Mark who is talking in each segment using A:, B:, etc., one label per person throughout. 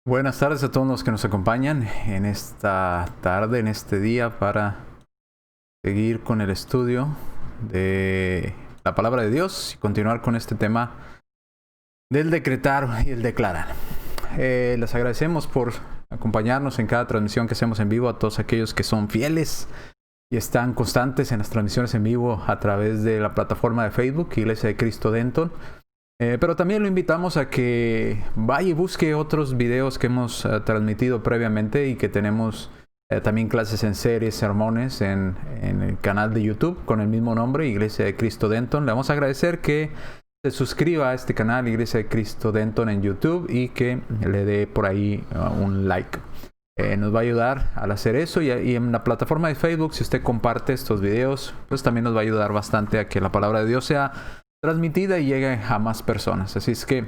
A: Buenas tardes a todos los que nos acompañan en esta tarde, en este día, para seguir con el estudio de la palabra de Dios y continuar con este tema del decretar y el declarar. Les agradecemos por acompañarnos en cada transmisión que hacemos en vivo, a todos aquellos que son fieles y están constantes en las transmisiones en vivo a través de la plataforma de Facebook, Iglesia de Cristo Denton. Pero también lo invitamos a que vaya y busque otros videos que hemos transmitido previamente y que tenemos también clases en series, sermones en el canal de YouTube con el mismo nombre, Iglesia de Cristo Denton. Le vamos a agradecer que se suscriba a este canal, Iglesia de Cristo Denton, en YouTube, y que le dé por ahí un like. Nos va a ayudar al hacer eso, y en la plataforma de Facebook, si usted comparte estos videos, pues también nos va a ayudar bastante a que la palabra de Dios sea transmitida y llegue a más personas. Así es que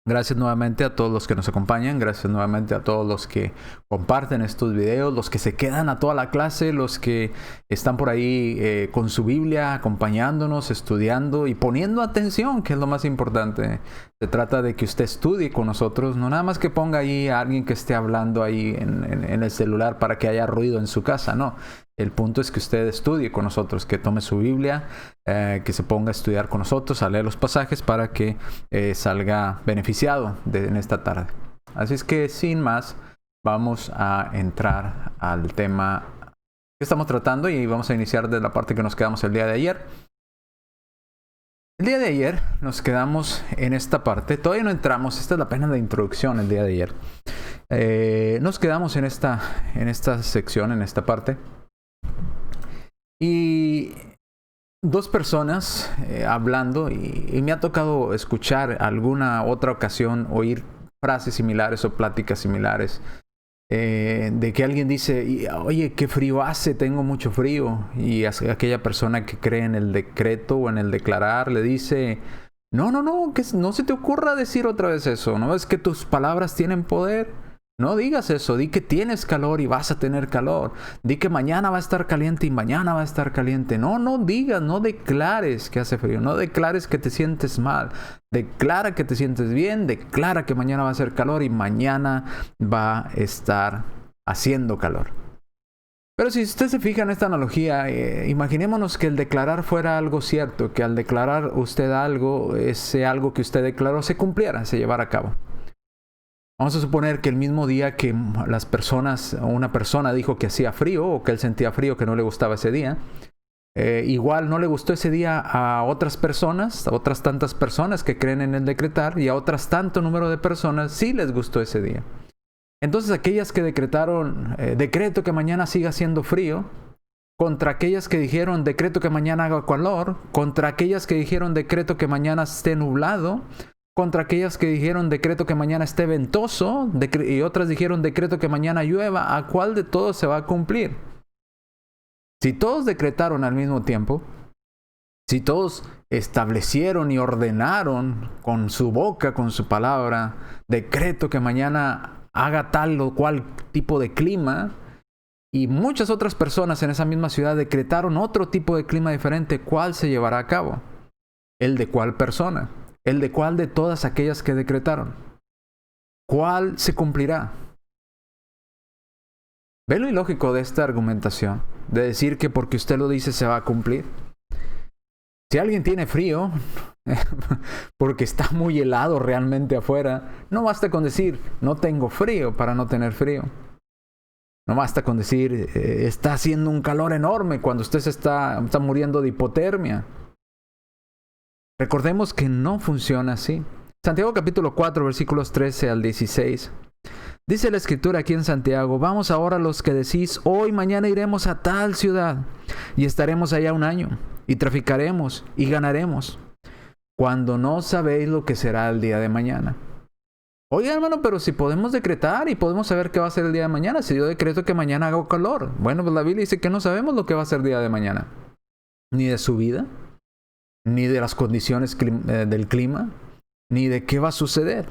A: gracias nuevamente a todos los que nos acompañan, gracias nuevamente a todos los que comparten estos videos, los que se quedan a toda la clase, los que están por ahí con su Biblia, acompañándonos, estudiando y poniendo atención, que es lo más importante. Se trata de que usted estudie con nosotros, no nada más que ponga ahí a alguien que esté hablando ahí en el celular para que haya ruido en su casa, no. El punto es que usted estudie con nosotros, que tome su Biblia, que se ponga a estudiar con nosotros, a leer los pasajes para que salga beneficiado en esta tarde. Así es que sin más, vamos a entrar al tema que estamos tratando y vamos a iniciar de la parte que nos quedamos el día de ayer. El día de ayer nos quedamos en esta parte, todavía no entramos, esta es la pena de introducción el día de ayer. Nos quedamos en esta sección, en esta parte. Y dos personas hablando, y me ha tocado escuchar alguna otra ocasión, oír frases similares o pláticas similares, de que alguien dice, oye, qué frío hace, tengo mucho frío, y aquella persona que cree en el decreto o en el declarar le dice, no, que no se te ocurra decir otra vez eso, ¿no? Es que tus palabras tienen poder. No digas eso, di que tienes calor y vas a tener calor. Di que mañana va a estar caliente y mañana va a estar caliente. No digas, no declares que hace frío, no declares que te sientes mal. Declara que te sientes bien, declara que mañana va a hacer calor y mañana va a estar haciendo calor. Pero si usted se fija en esta analogía, imaginémonos que el declarar fuera algo cierto, que al declarar usted algo, ese algo que usted declaró se cumpliera, se llevara a cabo. Vamos a suponer que el mismo día que una persona dijo que hacía frío o que él sentía frío, que no le gustaba ese día, igual no le gustó ese día a otras personas, a otras tantas personas que creen en el decretar, y a otras tanto número de personas sí les gustó ese día. Entonces aquellas que decretaron, decreto que mañana siga haciendo frío, contra aquellas que dijeron decreto que mañana haga calor, contra aquellas que dijeron decreto que mañana esté nublado, contra aquellas que dijeron decreto que mañana esté ventoso, y otras dijeron decreto que mañana llueva, ¿a cuál de todos se va a cumplir? Si todos decretaron al mismo tiempo, si todos establecieron y ordenaron con su boca, con su palabra, decreto que mañana haga tal o cual tipo de clima, y muchas otras personas en esa misma ciudad decretaron otro tipo de clima diferente, ¿cuál se llevará a cabo? ¿El de cuál persona? ¿El de cuál de todas aquellas que decretaron? ¿Cuál se cumplirá? ¿Ve lo ilógico de esta argumentación? De decir que porque usted lo dice se va a cumplir. Si alguien tiene frío, porque está muy helado realmente afuera, no basta con decir no tengo frío para no tener frío. No basta con decir está haciendo un calor enorme cuando usted se está muriendo de hipotermia. Recordemos que no funciona así. Santiago capítulo 4, versículos 13 al 16. Dice la escritura aquí en Santiago, vamos ahora los que decís, hoy mañana iremos a tal ciudad y estaremos allá un año y traficaremos y ganaremos, cuando no sabéis lo que será el día de mañana. Oiga, hermano, pero si podemos decretar y podemos saber qué va a ser el día de mañana, si yo decreto que mañana haga calor. Bueno, pues la Biblia dice que no sabemos lo que va a ser el día de mañana, ni de su vida, ni de las condiciones del clima, ni de qué va a suceder.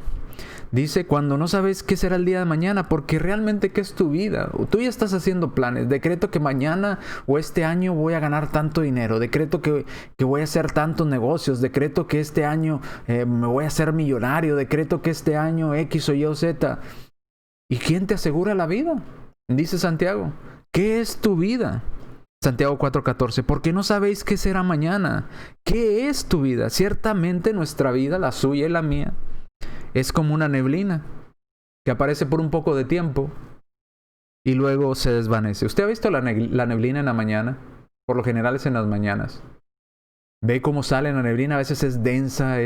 A: Dice, cuando no sabes qué será el día de mañana, porque realmente qué es tu vida. Tú ya estás haciendo planes. Decreto que mañana o este año voy a ganar tanto dinero. Decreto que voy a hacer tantos negocios. Decreto que este año me voy a hacer millonario. Decreto que este año X o Y o Z. ¿Y quién te asegura la vida? Dice Santiago. ¿Qué es tu vida? Santiago 4:14. ¿Por qué no sabéis qué será mañana? ¿Qué es tu vida? Ciertamente nuestra vida, la suya y la mía, es como una neblina que aparece por un poco de tiempo y luego se desvanece. ¿Usted ha visto la neblina en la mañana? Por lo general es en las mañanas. Ve cómo sale la neblina, a veces es densa,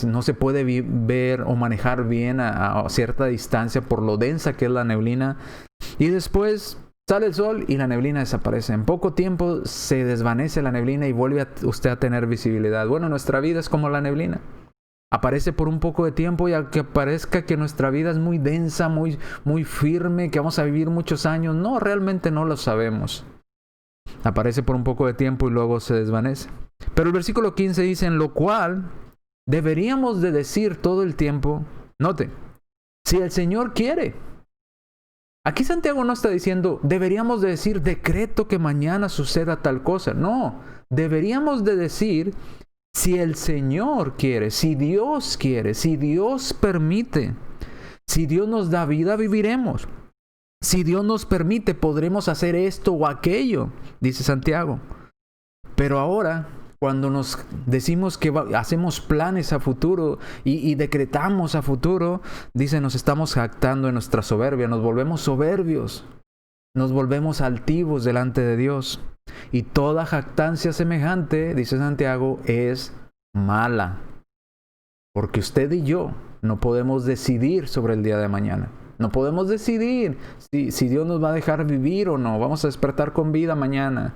A: no se puede ver o manejar bien a cierta distancia por lo densa que es la neblina. Y después sale el sol y la neblina desaparece. En poco tiempo se desvanece la neblina y vuelve usted a tener visibilidad. Bueno, nuestra vida es como la neblina. Aparece por un poco de tiempo y aunque parezca que nuestra vida es muy densa, muy, muy firme, que vamos a vivir muchos años, no, realmente no lo sabemos. Aparece por un poco de tiempo y luego se desvanece. Pero el versículo 15 dice, en lo cual deberíamos de decir todo el tiempo, note, si el Señor quiere. Aquí Santiago no está diciendo, deberíamos de decir, decreto que mañana suceda tal cosa. No, deberíamos de decir, si el Señor quiere, si Dios quiere, si Dios permite, si Dios nos da vida, viviremos. Si Dios nos permite, podremos hacer esto o aquello, dice Santiago. Pero ahora, cuando nos decimos que hacemos planes a futuro y decretamos a futuro, dice, nos estamos jactando en nuestra soberbia, nos volvemos soberbios, nos volvemos altivos delante de Dios. Y toda jactancia semejante, dice Santiago, es mala. Porque usted y yo no podemos decidir sobre el día de mañana. No podemos decidir si Dios nos va a dejar vivir o no. Vamos a despertar con vida mañana.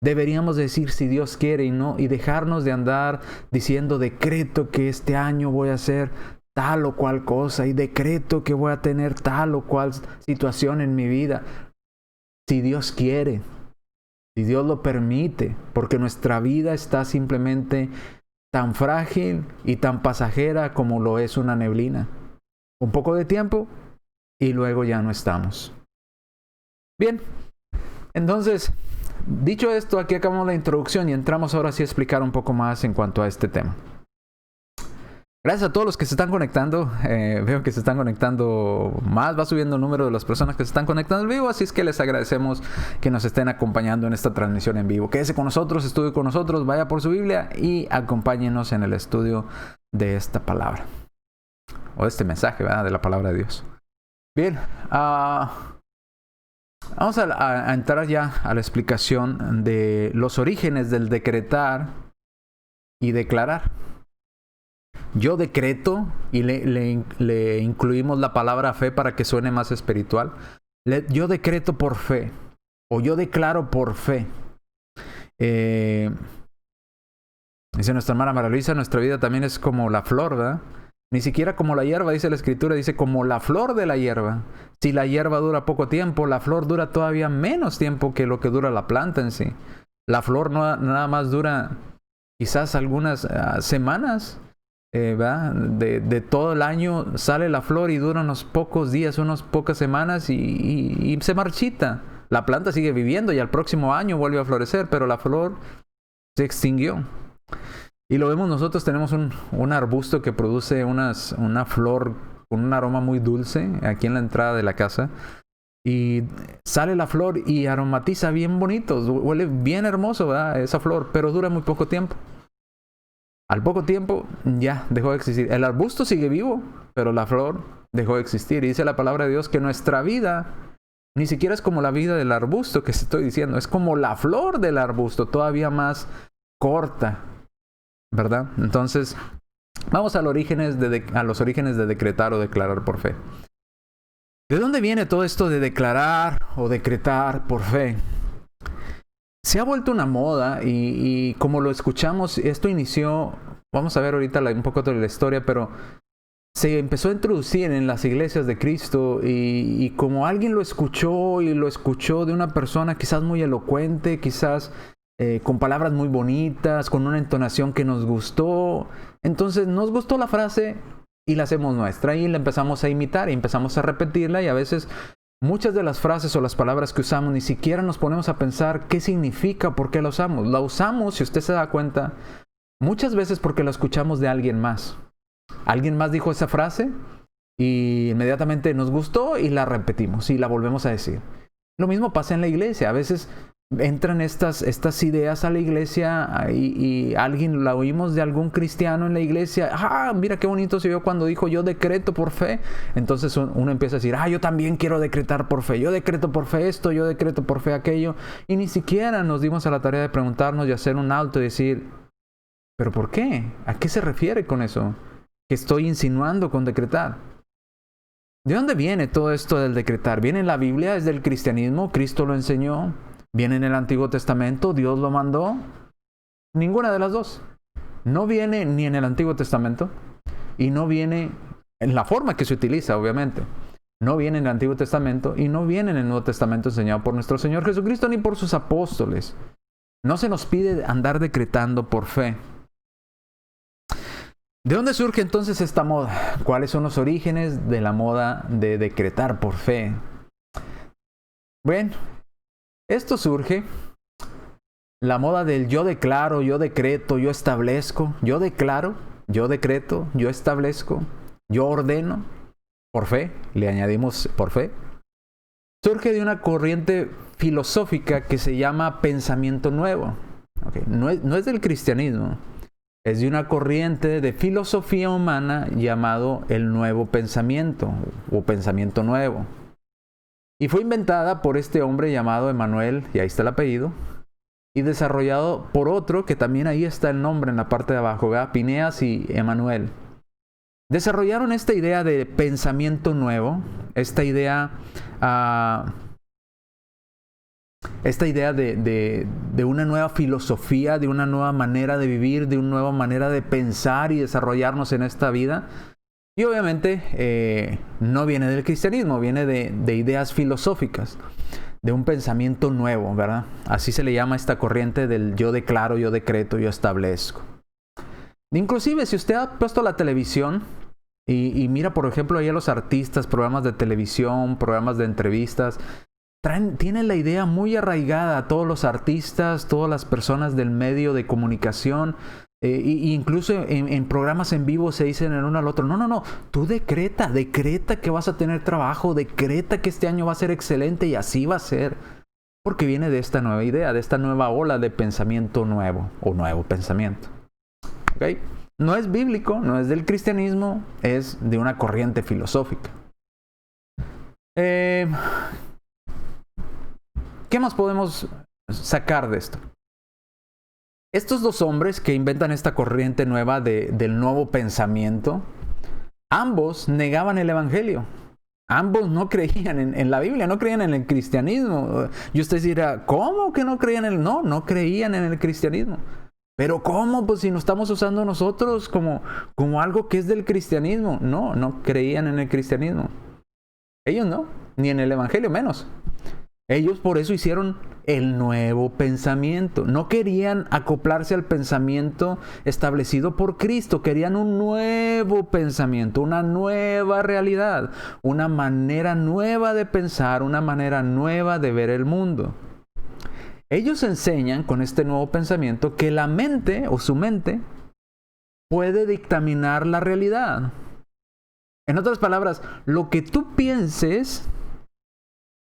A: Deberíamos decir si Dios quiere y dejarnos de andar diciendo decreto que este año voy a hacer tal o cual cosa y decreto que voy a tener tal o cual situación en mi vida. Si Dios quiere, si Dios lo permite, porque nuestra vida está simplemente tan frágil y tan pasajera como lo es una neblina. Un poco de tiempo y luego ya no estamos. Bien, entonces, dicho esto, aquí acabamos la introducción y entramos ahora sí a explicar un poco más en cuanto a este tema. Gracias a todos los que se están conectando. Veo que se están conectando más. Va subiendo el número de las personas que se están conectando en vivo. Así es que les agradecemos que nos estén acompañando en esta transmisión en vivo. Quédese con nosotros, estudie con nosotros, vaya por su Biblia y acompáñenos en el estudio de esta palabra. O este mensaje, ¿verdad? De la palabra de Dios. Bien. Vamos a entrar ya a la explicación de los orígenes del decretar y declarar. Yo decreto y le incluimos la palabra fe para que suene más espiritual. Yo decreto por fe o yo declaro por fe. Dice nuestra hermana María Luisa, nuestra vida también es como la flor, ¿verdad? Ni siquiera como la hierba, dice la Escritura, dice como la flor de la hierba. Si la hierba dura poco tiempo, la flor dura todavía menos tiempo que lo que dura la planta en sí. La flor nada más dura quizás algunas semanas. De todo el año sale la flor y dura unos pocos días, unas pocas semanas y se marchita. La planta sigue viviendo y al próximo año vuelve a florecer, pero la flor se extinguió. Y lo vemos nosotros, tenemos un arbusto que produce una flor con un aroma muy dulce aquí en la entrada de la casa. Y sale la flor y aromatiza bien bonito, huele bien hermoso, ¿verdad? Esa flor, pero dura muy poco tiempo. Al poco tiempo ya dejó de existir. El arbusto sigue vivo, pero la flor dejó de existir. Y dice la palabra de Dios que nuestra vida ni siquiera es como la vida del arbusto que estoy diciendo. Es como la flor del arbusto, todavía más corta, ¿verdad? Entonces, vamos a los orígenes de decretar o declarar por fe. ¿De dónde viene todo esto de declarar o decretar por fe? Se ha vuelto una moda y como lo escuchamos, esto inició, vamos a ver ahorita un poco de la historia, pero se empezó a introducir en las iglesias de Cristo y como alguien lo escuchó y lo escuchó de una persona quizás muy elocuente, quizás con palabras muy bonitas, con una entonación que nos gustó, entonces nos gustó la frase y la hacemos nuestra y la empezamos a imitar y empezamos a repetirla y a veces muchas de las frases o las palabras que usamos ni siquiera nos ponemos a pensar qué significa, por qué la usamos. La usamos, si usted se da cuenta, muchas veces porque la escuchamos de alguien más. Alguien más dijo esa frase y inmediatamente nos gustó y la repetimos y la volvemos a decir. Lo mismo pasa en la iglesia. A veces entran estas ideas a la iglesia y alguien la oímos de algún cristiano en la iglesia. Mira qué bonito se oyó cuando dijo yo decreto por fe. Entonces uno empieza a decir, yo también quiero decretar por fe. Yo decreto por fe esto, yo decreto por fe aquello. Y ni siquiera nos dimos a la tarea de preguntarnos y hacer un alto y decir, ¿pero por qué? ¿A qué se refiere con eso? ¿Qué estoy insinuando con decretar? ¿De dónde viene todo esto del decretar? ¿Viene en la Biblia? ¿Es del cristianismo? ¿Cristo lo enseñó? ¿Viene en el Antiguo Testamento? ¿Dios lo mandó? Ninguna de las dos. No viene ni en el Antiguo Testamento y no viene en la forma que se utiliza, obviamente. No viene en el Antiguo Testamento y no viene en el Nuevo Testamento enseñado por nuestro Señor Jesucristo ni por sus apóstoles. No se nos pide andar decretando por fe. ¿De dónde surge entonces esta moda? ¿Cuáles son los orígenes de la moda de decretar por fe? Bueno, esto surge, la moda del yo declaro, yo decreto, yo establezco, yo declaro, yo decreto, yo establezco, yo ordeno, por fe, le añadimos por fe. Surge de una corriente filosófica que se llama pensamiento nuevo. No es del cristianismo. Es de una corriente de filosofía humana llamado el nuevo pensamiento o pensamiento nuevo. Y fue inventada por este hombre llamado Emmanuel, y ahí está el apellido, y desarrollado por otro, que también ahí está el nombre en la parte de abajo, ¿verdad? Phineas y Emmanuel. Desarrollaron esta idea de pensamiento nuevo, esta idea de una nueva filosofía, de una nueva manera de vivir, de una nueva manera de pensar y desarrollarnos en esta vida. Y obviamente no viene del cristianismo, viene de ideas filosóficas, de un pensamiento nuevo, ¿verdad? Así se le llama esta corriente del yo declaro, yo decreto, yo establezco. Inclusive si usted ha puesto la televisión y mira, por ejemplo, ahí a los artistas, programas de televisión, programas de entrevistas, tienen la idea muy arraigada a todos los artistas, todas las personas del medio de comunicación, incluso en programas en vivo se dicen el uno al otro, no, tú decreta que vas a tener trabajo, decreta que este año va a ser excelente y así va a ser, porque viene de esta nueva idea, de esta nueva ola de pensamiento nuevo o nuevo pensamiento. ¿Okay? No es bíblico, no es del cristianismo, es de una corriente filosófica. ¿Qué más podemos sacar de esto? Estos dos hombres que inventan esta corriente nueva del nuevo pensamiento, ambos negaban el evangelio. Ambos no creían en la Biblia, no creían en el cristianismo. Y usted dirá, ¿cómo que no creían en el...? No creían en el cristianismo. ¿Pero cómo? Pues si no estamos usando nosotros como algo que es del cristianismo. No creían en el cristianismo. Ellos no, ni en el evangelio menos. Ellos por eso hicieron el nuevo pensamiento. No querían acoplarse al pensamiento establecido por Cristo. Querían un nuevo pensamiento, una nueva realidad, una manera nueva de pensar, una manera nueva de ver el mundo. Ellos enseñan con este nuevo pensamiento que la mente o su mente puede dictaminar la realidad. En otras palabras, lo que tú pienses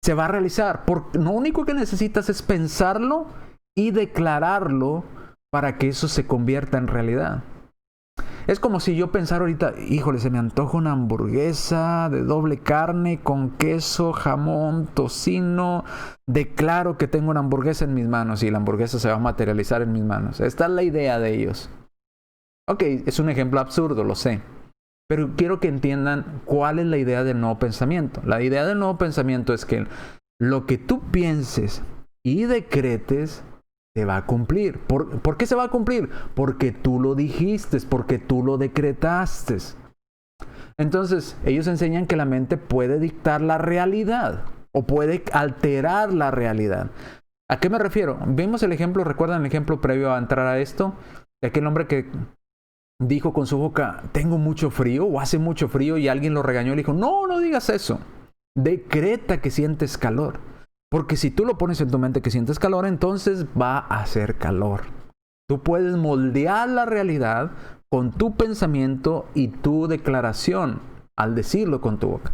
A: se va a realizar. Lo único que necesitas es pensarlo y declararlo para que eso se convierta en realidad. Es como si yo pensara ahorita, híjole, se me antoja una hamburguesa de doble carne con queso, jamón, tocino. Declaro que tengo una hamburguesa en mis manos y la hamburguesa se va a materializar en mis manos. Esta es la idea de ellos. Ok, es un ejemplo absurdo, lo sé. Pero quiero que entiendan cuál es la idea del nuevo pensamiento. La idea del nuevo pensamiento es que lo que tú pienses y decretes se va a cumplir. ¿Por qué se va a cumplir? Porque tú lo dijiste, porque tú lo decretaste. Entonces, ellos enseñan que la mente puede dictar la realidad o puede alterar la realidad. ¿A qué me refiero? Vimos el ejemplo, ¿recuerdan el ejemplo previo a entrar a esto? De aquel hombre que dijo con su boca, tengo mucho frío o hace mucho frío, y alguien lo regañó y le dijo, no digas eso. Decreta que sientes calor. Porque si tú lo pones en tu mente que sientes calor, entonces va a hacer calor. Tú puedes moldear la realidad con tu pensamiento y tu declaración. al decirlo con tu boca.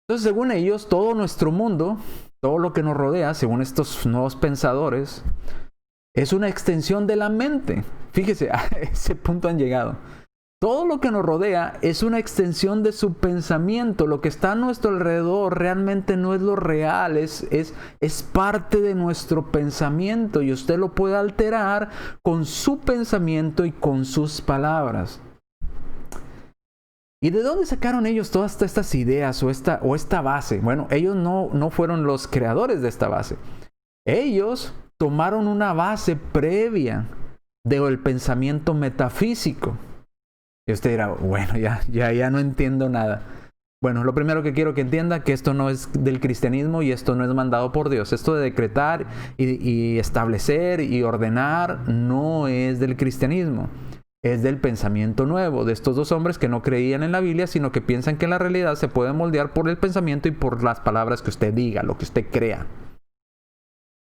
A: Entonces, según ellos, todo nuestro mundo, todo lo que nos rodea, según estos nuevos pensadores, es una extensión de la mente. Fíjese, a ese punto han llegado. Todo lo que nos rodea es una extensión de su pensamiento. Lo que está a nuestro alrededor realmente no es lo real, es parte de nuestro pensamiento, y usted lo puede alterar con su pensamiento y con sus palabras. ¿Y de dónde sacaron ellos todas estas ideas o esta base? Bueno, ellos no fueron los creadores de esta base. Ellos tomaron una base previa del pensamiento metafísico. Y usted dirá, bueno, ya no entiendo nada. Bueno, lo primero que quiero que entienda que esto no es del cristianismo y esto no es mandado por Dios. Esto de decretar y establecer y ordenar no es del cristianismo. Es del pensamiento nuevo, de estos dos hombres que no creían en la Biblia, sino que piensan que la realidad se puede moldear por el pensamiento y por las palabras que usted diga, lo que usted crea.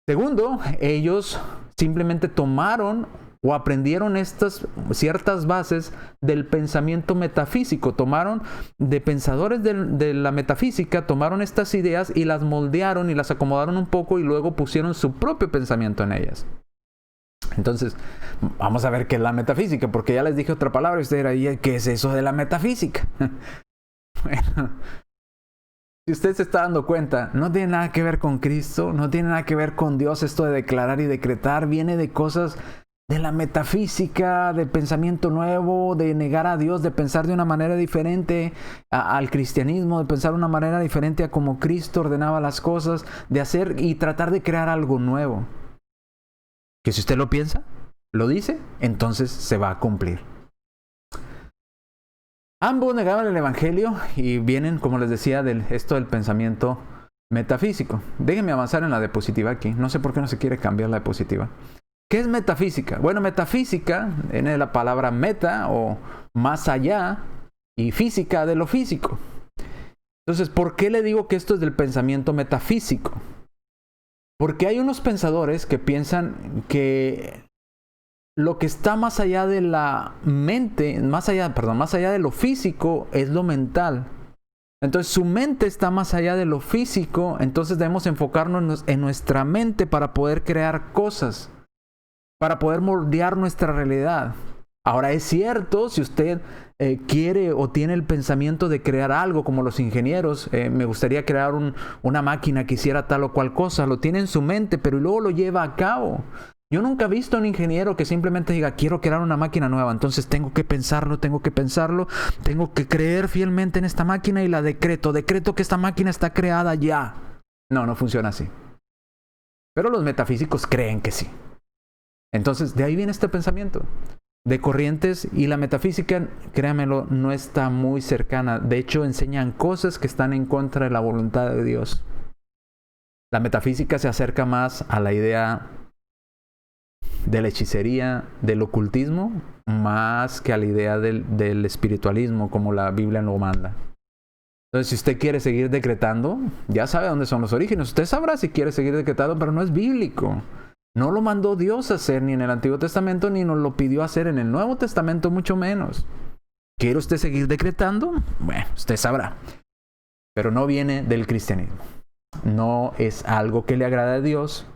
A: Segundo, ellos simplemente tomaron o aprendieron estas ciertas bases del pensamiento metafísico. Tomaron de pensadores de la metafísica, tomaron estas ideas y las moldearon y las acomodaron un poco y luego pusieron su propio pensamiento en ellas. Entonces, vamos a ver qué es la metafísica, porque ya les dije otra palabra y usted dirá, ¿qué es eso de la metafísica? Bueno, si usted se está dando cuenta, no tiene nada que ver con Cristo, no tiene nada que ver con Dios. Esto de declarar y decretar viene de cosas de la metafísica, de pensamiento nuevo, de negar a Dios, de pensar de una manera diferente al cristianismo, de pensar de una manera diferente a como Cristo ordenaba las cosas, de hacer y tratar de crear algo nuevo. Que si usted lo piensa, lo dice, entonces se va a cumplir. Ambos negaban el evangelio y vienen, como les decía, esto del pensamiento metafísico. Déjenme avanzar en la diapositiva aquí. No sé por qué no se quiere cambiar la diapositiva. ¿Qué es metafísica? Bueno, metafísica viene de la palabra meta o más allá y física de lo físico. Entonces, ¿por qué le digo que esto es del pensamiento metafísico? Porque hay unos pensadores que piensan que lo que está más allá de la mente, más allá de lo físico es lo mental. Entonces su mente está más allá de lo físico, entonces debemos enfocarnos en nuestra mente para poder crear cosas, para poder moldear nuestra realidad. Ahora es cierto, si usted quiere o tiene el pensamiento de crear algo como los ingenieros, me gustaría crear una máquina que hiciera tal o cual cosa, lo tiene en su mente, pero luego lo lleva a cabo. Yo nunca he visto a un ingeniero que simplemente diga, quiero crear una máquina nueva, entonces tengo que pensarlo, tengo que creer fielmente en esta máquina y la decreto que esta máquina está creada ya. No funciona así. Pero los metafísicos creen que sí. Entonces, de ahí viene este pensamiento de corrientes, y la metafísica, créanmelo, no está muy cercana. De hecho, enseñan cosas que están en contra de la voluntad de Dios. La metafísica se acerca más a la idea de la hechicería, del ocultismo, más que a la idea del espiritualismo, como la Biblia lo manda. Entonces, si usted quiere seguir decretando, ya sabe dónde son los orígenes. Usted sabrá si quiere seguir decretando, pero no es bíblico. No lo mandó Dios a hacer ni en el Antiguo Testamento, ni nos lo pidió hacer en el Nuevo Testamento, mucho menos. ¿Quiere usted seguir decretando? Bueno, usted sabrá. Pero no viene del cristianismo. No es algo que le agrada a Dios.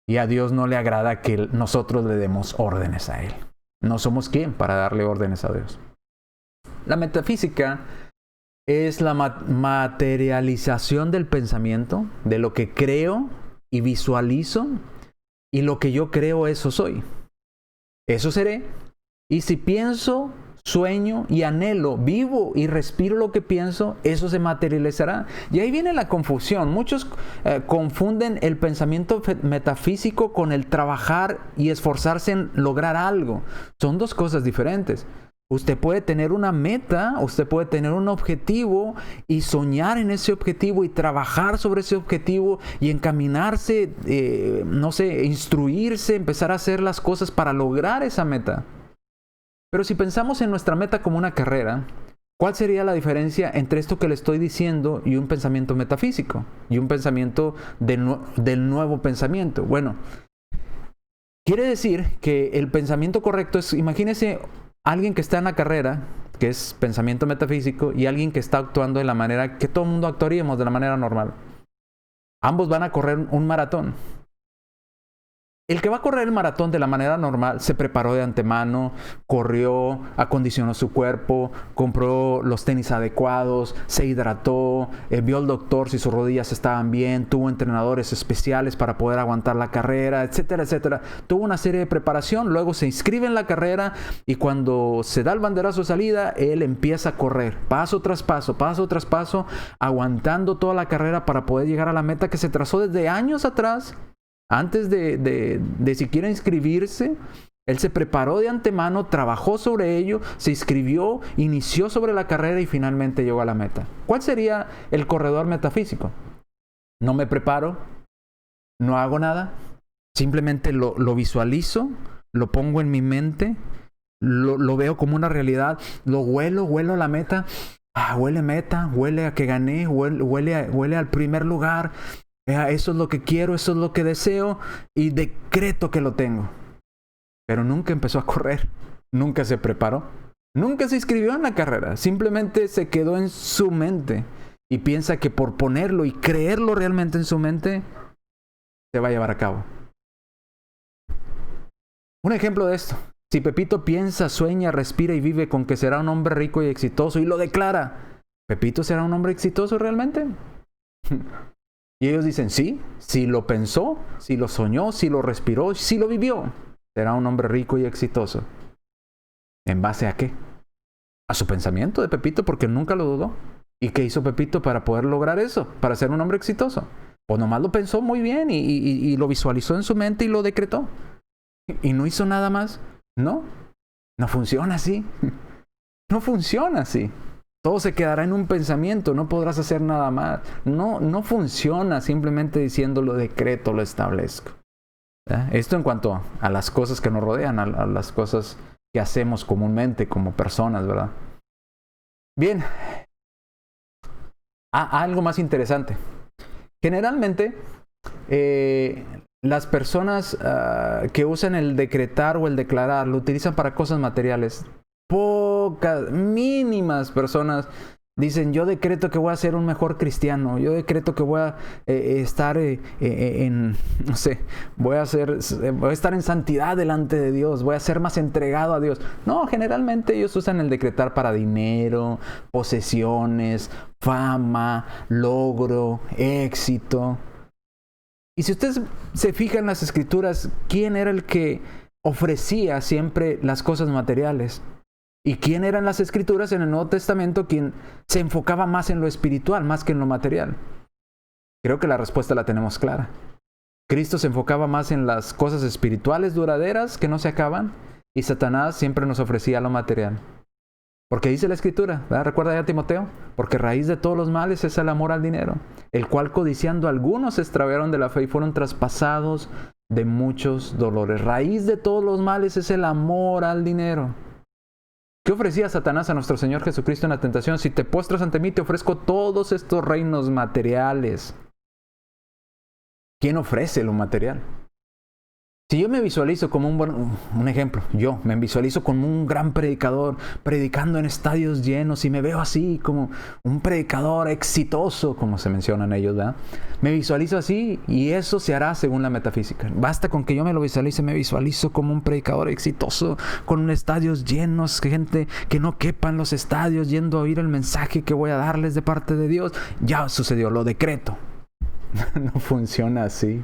A: Y a Dios no le agrada que nosotros le demos órdenes a Él. No somos quién para darle órdenes a Dios. La metafísica es la materialización del pensamiento, de lo que creo y visualizo. Y lo que yo creo, eso soy. Eso seré. Y si pienso, sueño y anhelo, vivo y respiro lo que pienso, eso se materializará. Y ahí viene la confusión. Muchos confunden el pensamiento metafísico con el trabajar y esforzarse en lograr algo. Son dos cosas diferentes. Usted puede tener una meta, usted puede tener un objetivo y soñar en ese objetivo y trabajar sobre ese objetivo y encaminarse, instruirse, empezar a hacer las cosas para lograr esa meta. Pero si pensamos en nuestra meta como una carrera, ¿cuál sería la diferencia entre esto que le estoy diciendo y un pensamiento metafísico? Y un pensamiento del nuevo pensamiento. Bueno, quiere decir que el pensamiento correcto es, imagínese alguien que está en la carrera que es pensamiento metafísico, y alguien que está actuando de la manera que todo el mundo actuaríamos, de la manera normal. Ambos van a correr un maratón. El que va a correr el maratón de la manera normal se preparó de antemano, corrió, acondicionó su cuerpo, compró los tenis adecuados, se hidrató, vio al doctor si sus rodillas estaban bien, tuvo entrenadores especiales para poder aguantar la carrera, etcétera, etcétera. Tuvo una serie de preparación, luego se inscribe en la carrera y cuando se da el banderazo de salida, él empieza a correr, paso tras paso, aguantando toda la carrera para poder llegar a la meta que se trazó desde años atrás. Antes de siquiera inscribirse, él se preparó de antemano, trabajó sobre ello, se inscribió, inició sobre la carrera y finalmente llegó a la meta. ¿Cuál sería el corredor metafísico? No me preparo, no hago nada, simplemente lo visualizo, lo pongo en mi mente, lo veo como una realidad, lo huelo a la meta, huele meta, huele a que gané, huele al primer lugar. Eso es lo que quiero, eso es lo que deseo y decreto que lo tengo. Pero nunca empezó a correr, nunca se preparó, nunca se inscribió en la carrera, simplemente se quedó en su mente y piensa que por ponerlo y creerlo realmente en su mente se va a llevar a cabo. Un ejemplo de esto: si Pepito piensa, sueña, respira y vive con que será un hombre rico y exitoso y lo declara, ¿Pepito será un hombre exitoso realmente? Y ellos dicen, sí, si lo pensó, si lo soñó, si lo respiró, si lo vivió, será un hombre rico y exitoso. ¿En base a qué? A su pensamiento de Pepito, porque nunca lo dudó. ¿Y qué hizo Pepito para poder lograr eso? Para ser un hombre exitoso. Pues nomás lo pensó muy bien y lo visualizó en su mente y lo decretó. Y no hizo nada más. No funciona así. No funciona así. Todo se quedará en un pensamiento, no podrás hacer nada más. No funciona simplemente diciendo lo decreto, lo establezco. Esto en cuanto a las cosas que nos rodean, a las cosas que hacemos comúnmente como personas, ¿verdad? Bien. Algo más interesante. Generalmente, las personas que usan el decretar o el declarar lo utilizan para cosas materiales. Pocas, mínimas personas dicen, yo decreto que voy a ser un mejor cristiano, yo decreto que voy a estar voy a estar en santidad delante de Dios, voy a ser más entregado a Dios. No, generalmente ellos usan el decretar para dinero, posesiones, fama, logro, éxito. Y si ustedes se fijan en las escrituras, ¿quién era el que ofrecía siempre las cosas materiales? ¿Y quién eran las escrituras en el Nuevo Testamento quien se enfocaba más en lo espiritual, más que en lo material? Creo que la respuesta la tenemos clara. Cristo se enfocaba más en las cosas espirituales duraderas que no se acaban, y Satanás siempre nos ofrecía lo material. Porque dice la escritura, ¿verdad? Recuerda ya Timoteo, porque raíz de todos los males es el amor al dinero, el cual codiciando algunos se extraviaron de la fe y fueron traspasados de muchos dolores. Raíz de todos los males es el amor al dinero. ¿Qué ofrecía Satanás a nuestro Señor Jesucristo en la tentación? Si te postras ante mí, te ofrezco todos estos reinos materiales. ¿Quién ofrece lo material? Si yo me visualizo como un ejemplo, yo me visualizo como un gran predicador, predicando en estadios llenos, y me veo así como un predicador exitoso, como se mencionan ellos, ¿verdad? Me visualizo así y eso se hará según la metafísica. Basta con que yo me lo visualice, me visualizo como un predicador exitoso, con estadios llenos, gente que no quepa en los estadios, yendo a oír el mensaje que voy a darles de parte de Dios. Ya sucedió, lo decreto. No funciona así.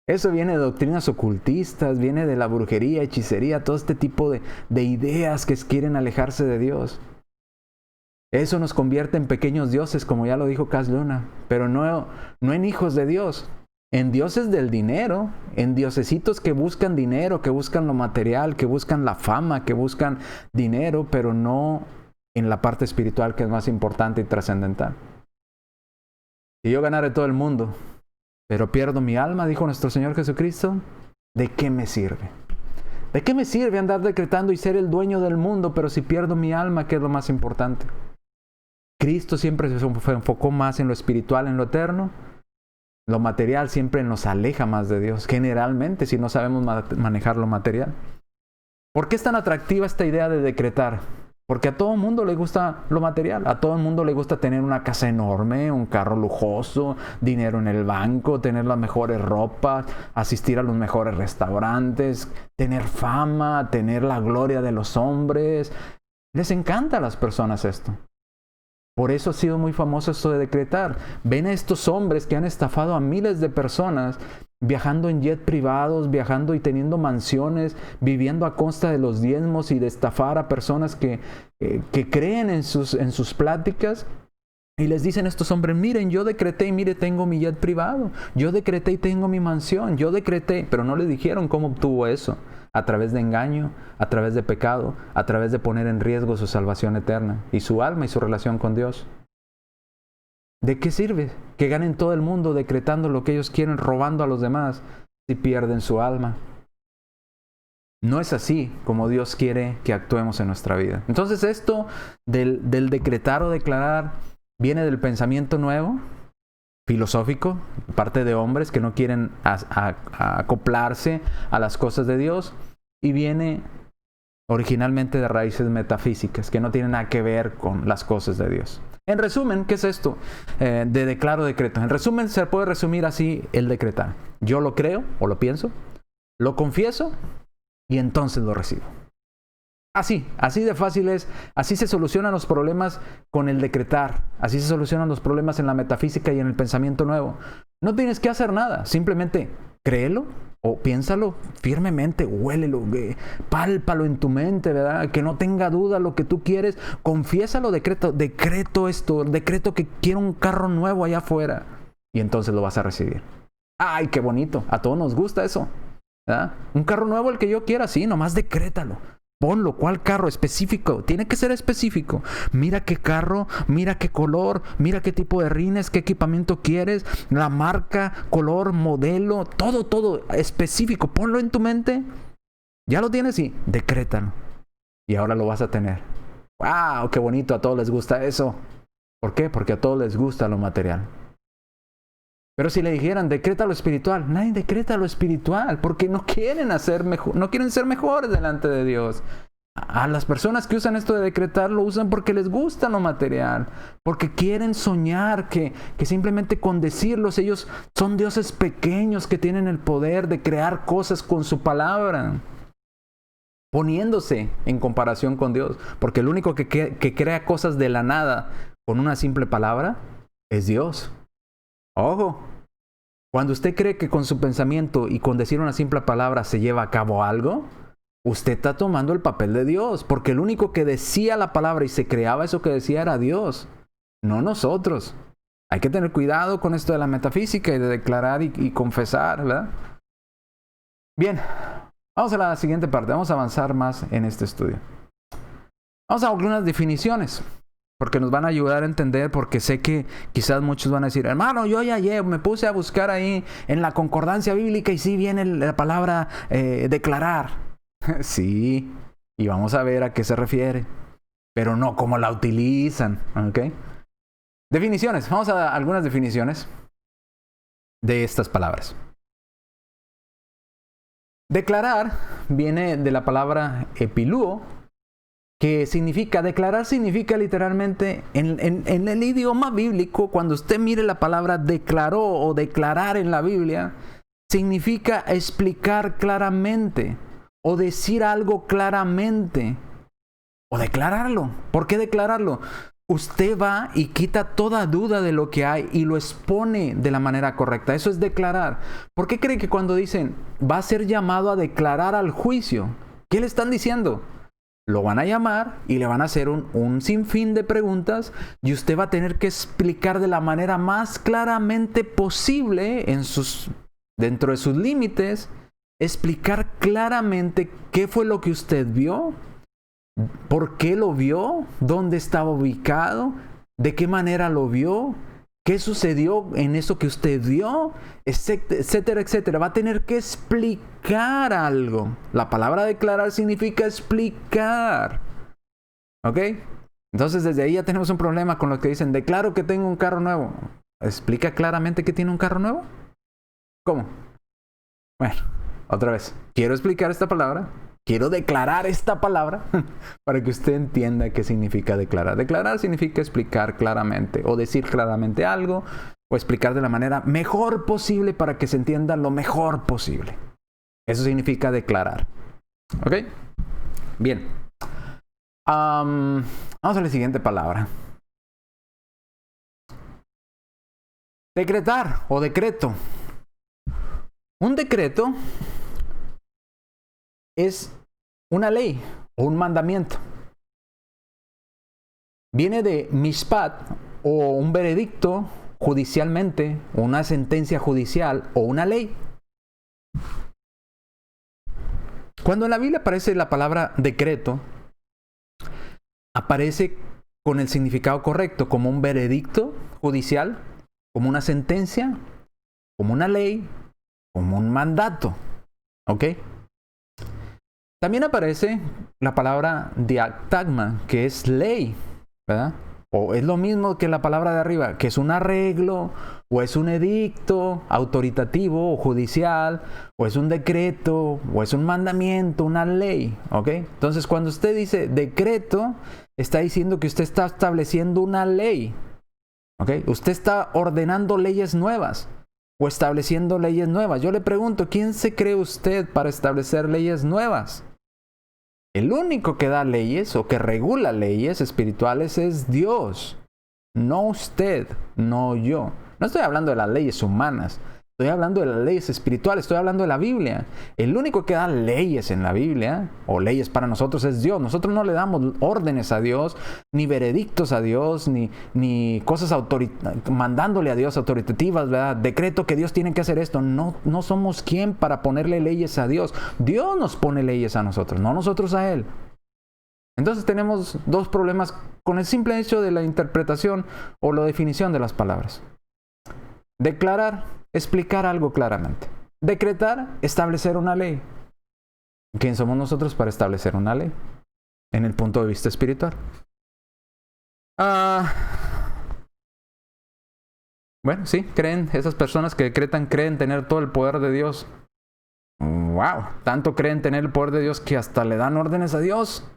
A: Eso viene de doctrinas ocultistas, viene de la brujería, hechicería, todo este tipo de ideas que quieren alejarse de Dios. Eso nos convierte en pequeños dioses, como ya lo dijo Cas Luna, pero no en hijos de Dios, en dioses del dinero, en diosesitos que buscan dinero, que buscan lo material, que buscan la fama, que buscan dinero, pero no en la parte espiritual, que es más importante y trascendental. Si yo ganara todo el mundo, pero pierdo mi alma, dijo nuestro Señor Jesucristo, ¿de qué me sirve? ¿De qué me sirve andar decretando y ser el dueño del mundo, pero si pierdo mi alma, qué es lo más importante? Cristo siempre se enfocó más en lo espiritual, en lo eterno. Lo material siempre nos aleja más de Dios, generalmente, si no sabemos manejar lo material. ¿Por qué es tan atractiva esta idea de decretar? Porque a todo el mundo le gusta lo material, a todo el mundo le gusta tener una casa enorme, un carro lujoso, dinero en el banco, tener las mejores ropas, asistir a los mejores restaurantes, tener fama, tener la gloria de los hombres. Les encanta a las personas esto. Por eso ha sido muy famoso esto de decretar. Ven a estos hombres que han estafado a miles de personas, viajando en jet privados, viajando y teniendo mansiones, viviendo a costa de los diezmos y de estafar a personas que creen en sus pláticas. Y les dicen estos hombres, miren, yo decreté y mire, tengo mi jet privado. Yo decreté y tengo mi mansión. Yo decreté, pero no le dijeron cómo obtuvo eso. A través de engaño, a través de pecado, a través de poner en riesgo su salvación eterna y su alma y su relación con Dios. ¿De qué sirve que ganen todo el mundo decretando lo que ellos quieren, robando a los demás, si pierden su alma? No es así como Dios quiere que actuemos en nuestra vida. Entonces esto del decretar o declarar viene del pensamiento nuevo, filosófico, parte de hombres que no quieren acoplarse a las cosas de Dios, y viene originalmente de raíces metafísicas que no tienen nada que ver con las cosas de Dios. En resumen, ¿qué es esto de declaro decreto? En resumen, se puede resumir así el decretar. Yo lo creo o lo pienso, lo confieso y entonces lo recibo. Así de fácil es, así se solucionan los problemas con el decretar, así se solucionan los problemas en la metafísica y en el pensamiento nuevo. No tienes que hacer nada, simplemente créelo o piénsalo firmemente, huélelo, pálpalo en tu mente, ¿verdad? Que no tenga duda lo que tú quieres, confiésalo, decreto esto, decreto que quiero un carro nuevo allá afuera y entonces lo vas a recibir. ¡Ay, qué bonito! A todos nos gusta eso, ¿verdad? Un carro nuevo el que yo quiera, sí, nomás decrétalo. Ponlo, ¿cuál carro? Específico, tiene que ser específico. Mira qué carro, mira qué color, mira qué tipo de rines, qué equipamiento quieres, la marca, color, modelo, todo específico. Ponlo en tu mente. Ya lo tienes y decrétalo. Y ahora lo vas a tener. ¡Wow! ¡Qué bonito! A todos les gusta eso. ¿Por qué? Porque a todos les gusta lo material. Pero si le dijeran, decreta lo espiritual, nadie decreta lo espiritual, porque no quieren no quieren ser mejores delante de Dios. A las personas que usan esto de decretar, lo usan porque les gusta lo material, porque quieren soñar que simplemente con decirlos, ellos son dioses pequeños que tienen el poder de crear cosas con su palabra, poniéndose en comparación con Dios, porque el único que crea cosas de la nada con una simple palabra es Dios. Ojo, cuando usted cree que con su pensamiento y con decir una simple palabra se lleva a cabo algo, usted está tomando el papel de Dios, porque el único que decía la palabra y se creaba eso que decía era Dios, no nosotros. Hay que tener cuidado con esto de la metafísica y de declarar y confesar, ¿verdad? Bien, vamos a la siguiente parte, vamos a avanzar más en este estudio. Vamos a algunas definiciones, porque nos van a ayudar a entender, porque sé que quizás muchos van a decir, hermano, yo ya me puse a buscar ahí en la concordancia bíblica y sí viene la palabra declarar. Sí, y vamos a ver a qué se refiere, pero no cómo la utilizan, ¿ok? Definiciones, vamos a algunas definiciones de estas palabras. Declarar viene de la palabra epilúo, que significa, declarar significa literalmente, en el idioma bíblico, cuando usted mire la palabra declaró o declarar en la Biblia, significa explicar claramente o decir algo claramente o declararlo. ¿Por qué declararlo? Usted va y quita toda duda de lo que hay y lo expone de la manera correcta. Eso es declarar. ¿Por qué cree que cuando dicen va a ser llamado a declarar al juicio? ¿Qué le están diciendo? Lo van a llamar y le van a hacer un sinfín de preguntas y usted va a tener que explicar de la manera más claramente posible dentro de sus límites, explicar claramente qué fue lo que usted vio, por qué lo vio, dónde estaba ubicado, de qué manera lo vio, qué sucedió en eso que usted vio, etcétera, etcétera. Va a tener que explicar algo. La palabra declarar significa explicar. ¿Ok? Entonces desde ahí ya tenemos un problema con los que dicen, declaro que tengo un carro nuevo. ¿Explica claramente que tiene un carro nuevo? ¿Cómo? Bueno, otra vez. Quiero explicar esta palabra. quiero declarar esta palabra para que usted entienda qué significa declarar. Declarar significa explicar claramente o decir claramente algo o explicar de la manera mejor posible para que se entienda lo mejor posible. Eso significa declarar. ¿Ok? Bien. Vamos a la siguiente palabra. Decretar o decreto. Un decreto es una ley o un mandamiento. Viene de mishpat o un veredicto judicialmente, una sentencia judicial o una ley. Cuando en la Biblia aparece la palabra decreto, aparece con el significado correcto, como un veredicto judicial, como una sentencia, como una ley, como un mandato. ¿Ok? También aparece la palabra diatagma, que es ley, ¿verdad? O es lo mismo que la palabra de arriba, que es un arreglo, o es un edicto autoritativo o judicial, o es un decreto, o es un mandamiento, una ley, ¿ok? Entonces, cuando usted dice decreto, está diciendo que usted está estableciendo una ley, ¿ok? Usted está ordenando leyes nuevas, o estableciendo leyes nuevas. Yo le pregunto, ¿quién se cree usted para establecer leyes nuevas? El único que da leyes o que regula leyes espirituales es Dios. No usted, no yo. No estoy hablando de las leyes humanas. Estoy hablando de las leyes espirituales. Estoy hablando de la Biblia. El único que da leyes en la Biblia, o leyes para nosotros, es Dios. Nosotros no le damos órdenes a Dios, ni veredictos a Dios, ni cosas mandándole a Dios autoritativas, ¿verdad? Decreto que Dios tiene que hacer esto. No somos quien para ponerle leyes a Dios. Dios nos pone leyes a nosotros, no nosotros a Él. Entonces tenemos dos problemas con el simple hecho de la interpretación o la definición de las palabras. Declarar, explicar algo claramente. Decretar, establecer una ley. ¿Quién somos nosotros para establecer una ley? En el punto de vista espiritual. Bueno, sí, creen, esas personas que decretan creen tener todo el poder de Dios. ¡Wow! Tanto creen tener el poder de Dios que hasta le dan órdenes a Dios.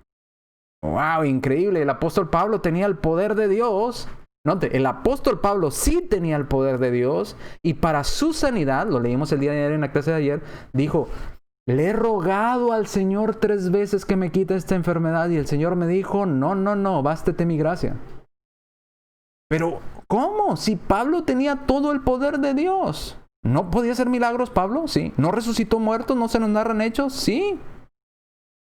A: ¡Wow! Increíble. El apóstol Pablo tenía el poder de Dios. Note, el apóstol Pablo sí tenía el poder de Dios y para su sanidad, lo leímos el día de ayer en la clase de ayer, dijo, le he rogado al Señor 3 veces que me quite esta enfermedad y el Señor me dijo, no, bástete mi gracia. Pero, ¿cómo? Si Pablo tenía todo el poder de Dios. ¿No podía hacer milagros Pablo? Sí. ¿No resucitó muertos? ¿No se nos narran hechos? Sí.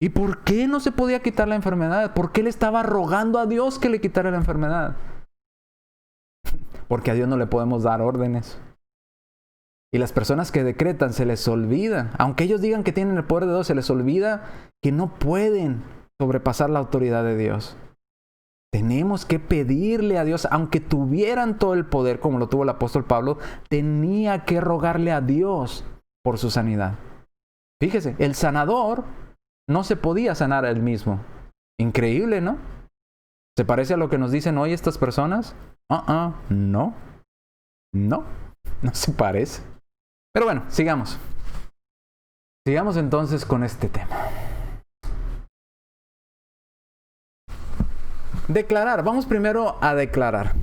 A: ¿Y por qué no se podía quitar la enfermedad? ¿Por qué le estaba rogando a Dios que le quitara la enfermedad? Porque a Dios no le podemos dar órdenes. Y las personas que decretan se les olvida, aunque ellos digan que tienen el poder de Dios, se les olvida que no pueden sobrepasar la autoridad de Dios. Tenemos que pedirle a Dios, aunque tuvieran todo el poder como lo tuvo el apóstol Pablo, tenía que rogarle a Dios por su sanidad. Fíjese, el sanador no se podía sanar a él mismo. Increíble, ¿no? ¿Se parece a lo que nos dicen hoy estas personas? No se parece. Pero bueno, sigamos. Sigamos entonces con este tema. Declarar. Vamos primero a declarar.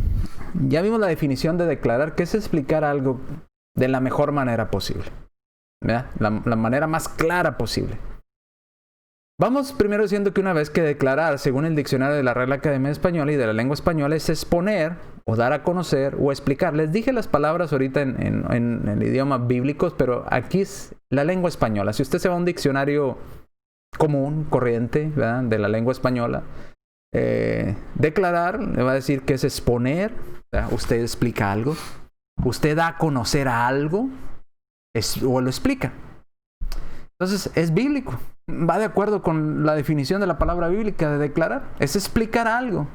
A: Ya vimos la definición de declarar, que es explicar algo de la mejor manera posible. ¿Verdad? La manera más clara posible. Vamos primero diciendo que una vez que declarar, según el diccionario de la Real Academia Española y de la Lengua Española, es exponer o dar a conocer o explicar. Les dije las palabras ahorita en el idioma bíblicos, pero aquí es la lengua española. Si usted se va a un diccionario común, corriente, ¿verdad?, de la lengua española, declarar le va a decir que es exponer, ¿verdad? Usted explica algo, usted da a conocer a algo o lo explica. Entonces es bíblico, va de acuerdo con la definición de la palabra bíblica de declarar. Es explicar algo,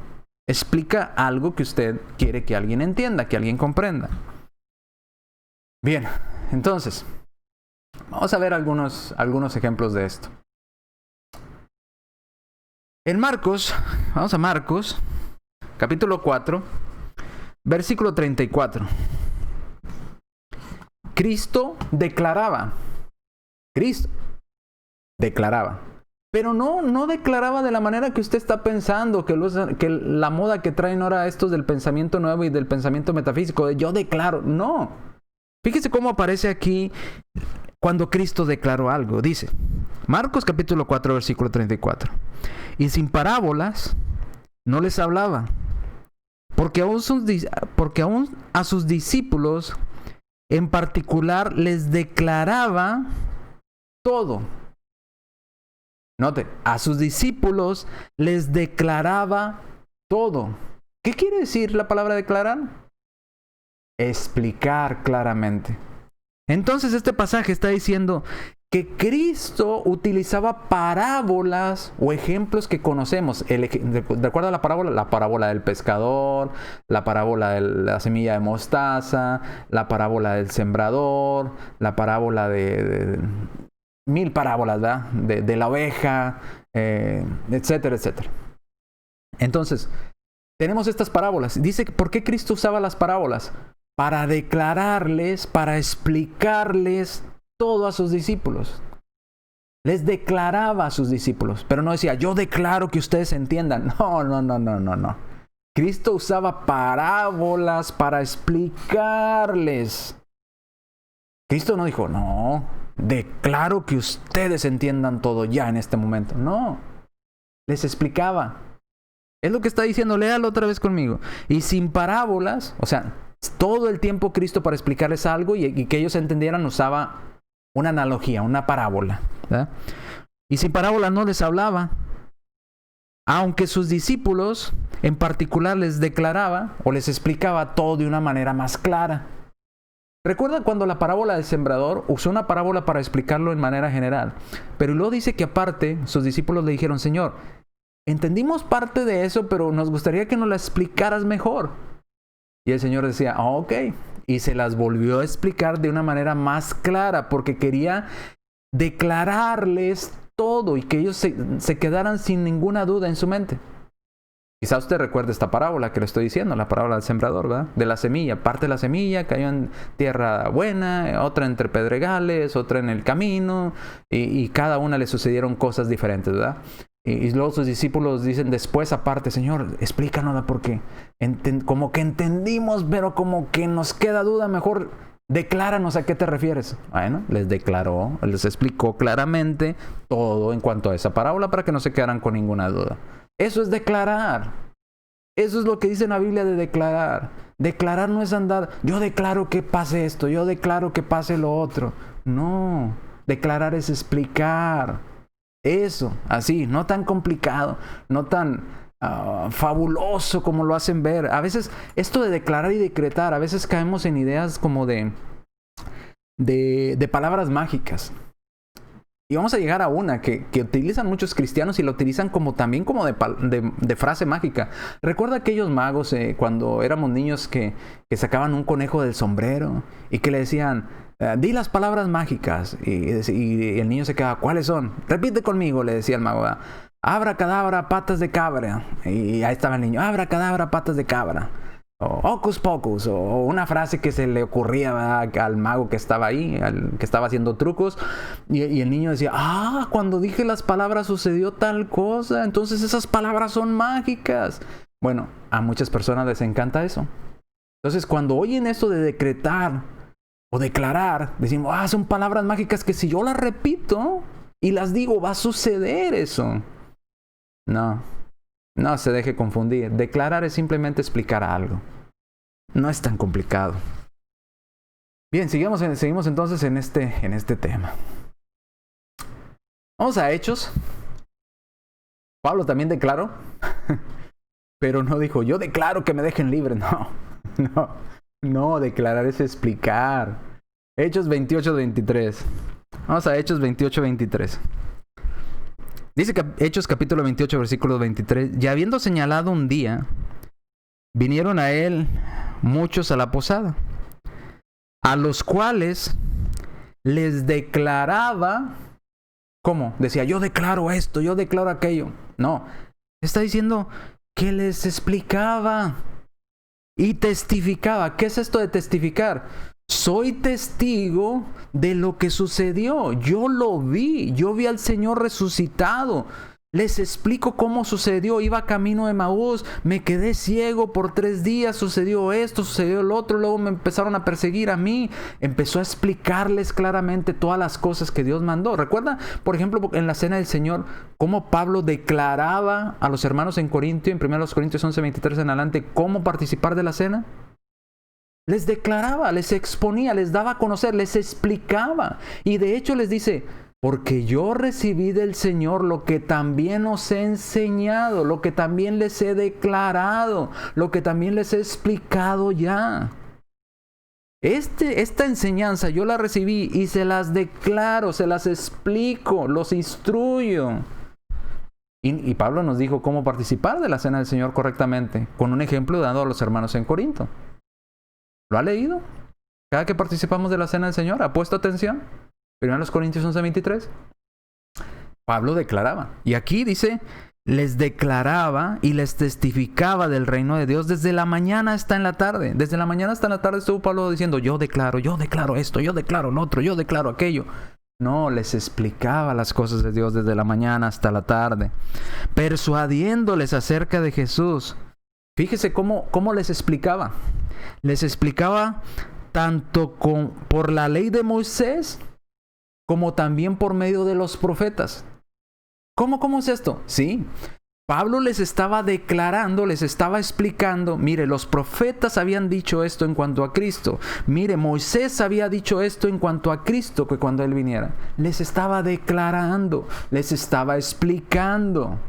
A: explica algo que usted quiere que alguien entienda, que alguien comprenda. Bien, entonces vamos a ver algunos ejemplos de esto. En Marcos, vamos a Marcos, capítulo 4, versículo 34. Cristo declaraba. Pero no declaraba de la manera que usted está pensando, que la moda que traen ahora estos del pensamiento nuevo y del pensamiento metafísico, de yo declaro. No. Fíjese cómo aparece aquí cuando Cristo declaró algo. Dice, Marcos capítulo 4, versículo 34. Y sin parábolas no les hablaba, porque aún a sus discípulos en particular les declaraba todo. Note, a sus discípulos les declaraba todo. ¿Qué quiere decir la palabra declarar? Explicar claramente. Entonces este pasaje está diciendo que Cristo utilizaba parábolas o ejemplos que conocemos. ¿Recuerda la parábola? La parábola del pescador, la parábola de la semilla de mostaza, la parábola del sembrador, la parábola de mil parábolas, ¿verdad? De la oveja, etcétera, etcétera. Entonces, tenemos estas parábolas. Dice, ¿por qué Cristo usaba las parábolas? Para declararles, para explicarles todo a sus discípulos. Les declaraba a sus discípulos, pero no decía, yo declaro que ustedes entiendan. No. Cristo usaba parábolas para explicarles. Cristo no dijo, no, declaro que ustedes entiendan todo ya en este momento. No, les explicaba. Es lo que está diciendo, léalo otra vez conmigo. Y sin parábolas, o sea, todo el tiempo Cristo para explicarles algo y que ellos entendieran usaba una analogía, una parábola, ¿verdad? Y sin parábolas no les hablaba, aunque sus discípulos en particular les declaraba o les explicaba todo de una manera más clara. Recuerda cuando la parábola del sembrador usó una parábola para explicarlo en manera general, pero luego dice que aparte sus discípulos le dijeron, Señor, entendimos parte de eso, pero nos gustaría que nos la explicaras mejor. Y el Señor decía, ok. Y se las volvió a explicar de una manera más clara, porque quería declararles todo y que ellos se quedaran sin ninguna duda en su mente. Quizá usted recuerde esta parábola que le estoy diciendo, la parábola del sembrador, ¿verdad? De la semilla. Parte de la semilla cayó en tierra buena, otra entre pedregales, otra en el camino, y cada una le sucedieron cosas diferentes, ¿verdad? Y luego sus discípulos dicen después aparte, Señor, explícanosla porque como que entendimos, pero como que nos queda duda, mejor decláranos a qué te refieres. Bueno, les declaró, les explicó claramente todo en cuanto a esa parábola para que no se quedaran con ninguna duda. Eso es declarar. Eso es lo que dice en la Biblia de declarar. Declarar no es andar, yo declaro que pase esto, yo declaro que pase lo otro. No, declarar es explicar. Eso, así, no tan complicado, no tan fabuloso como lo hacen ver. A veces, esto de declarar y decretar, a veces caemos en ideas como de palabras mágicas. Y vamos a llegar a una que utilizan muchos cristianos y la utilizan también como de frase mágica. ¿Recuerda aquellos magos cuando éramos niños que sacaban un conejo del sombrero y que le decían... di las palabras mágicas y el niño se quedaba, ¿cuáles son? Repite conmigo, le decía el mago. Abracadabra, patas de cabra. Y ahí estaba el niño, abracadabra, patas de cabra. O hocus pocus, o una frase que se le ocurría, ¿verdad?, al mago que estaba ahí, que estaba haciendo trucos. Y el niño decía, cuando dije las palabras sucedió tal cosa, entonces esas palabras son mágicas. Bueno, a muchas personas les encanta eso. Entonces cuando oyen eso de decretar o declarar, decimos, son palabras mágicas que si yo las repito y las digo, va a suceder eso. No se deje confundir. Declarar es simplemente explicar algo. No es tan complicado. Bien, seguimos entonces en este tema. Vamos a Hechos. Pablo también declaró, pero no dijo, yo declaro que me dejen libre. No, declarar es explicar. Hechos 28-23. Vamos a Hechos 28-23. Dice que Hechos capítulo 28, versículo 23. Y habiendo señalado un día, vinieron a él muchos a la posada, a los cuales les declaraba, ¿cómo? Decía, yo declaro esto, yo declaro aquello. No, está diciendo que les explicaba y testificaba. ¿Qué es esto de testificar? soy testigo de lo que sucedió. Yo lo vi. Yo vi al Señor resucitado. Les explico cómo sucedió. Iba camino de Emaús, me quedé ciego por 3 días, sucedió esto, sucedió el otro, luego me empezaron a perseguir a mí. Empezó a explicarles claramente todas las cosas que Dios mandó. ¿Recuerda, por ejemplo, en la Cena del Señor, cómo Pablo declaraba a los hermanos en Corintio, en 1 Corintios 11:23 en adelante, cómo participar de la cena? Les declaraba, les exponía, les daba a conocer, les explicaba. Y de hecho les dice: porque yo recibí del Señor lo que también os he enseñado, lo que también les he declarado, lo que también les he explicado ya. Esta enseñanza yo la recibí y se las declaro, se las explico, los instruyo. Y Pablo nos dijo cómo participar de la cena del Señor correctamente, con un ejemplo dado a los hermanos en Corinto. ¿Lo ha leído? Cada que participamos de la cena del Señor, ¿ha puesto atención? 1 Corintios 11:23. Pablo declaraba. Y aquí dice, les declaraba y les testificaba del reino de Dios desde la mañana hasta en la tarde. Desde la mañana hasta en la tarde estuvo Pablo diciendo: yo declaro esto, yo declaro lo otro, yo declaro aquello. No, les explicaba las cosas de Dios desde la mañana hasta la tarde, persuadiéndoles acerca de Jesús. Fíjese cómo les explicaba. Les explicaba tanto por la ley de Moisés, como también por medio de los profetas. ¿Cómo es esto? Sí, Pablo les estaba declarando, les estaba explicando: mire, los profetas habían dicho esto en cuanto a Cristo. Mire, Moisés había dicho esto en cuanto a Cristo, que cuando Él viniera. Les estaba declarando, les estaba explicando.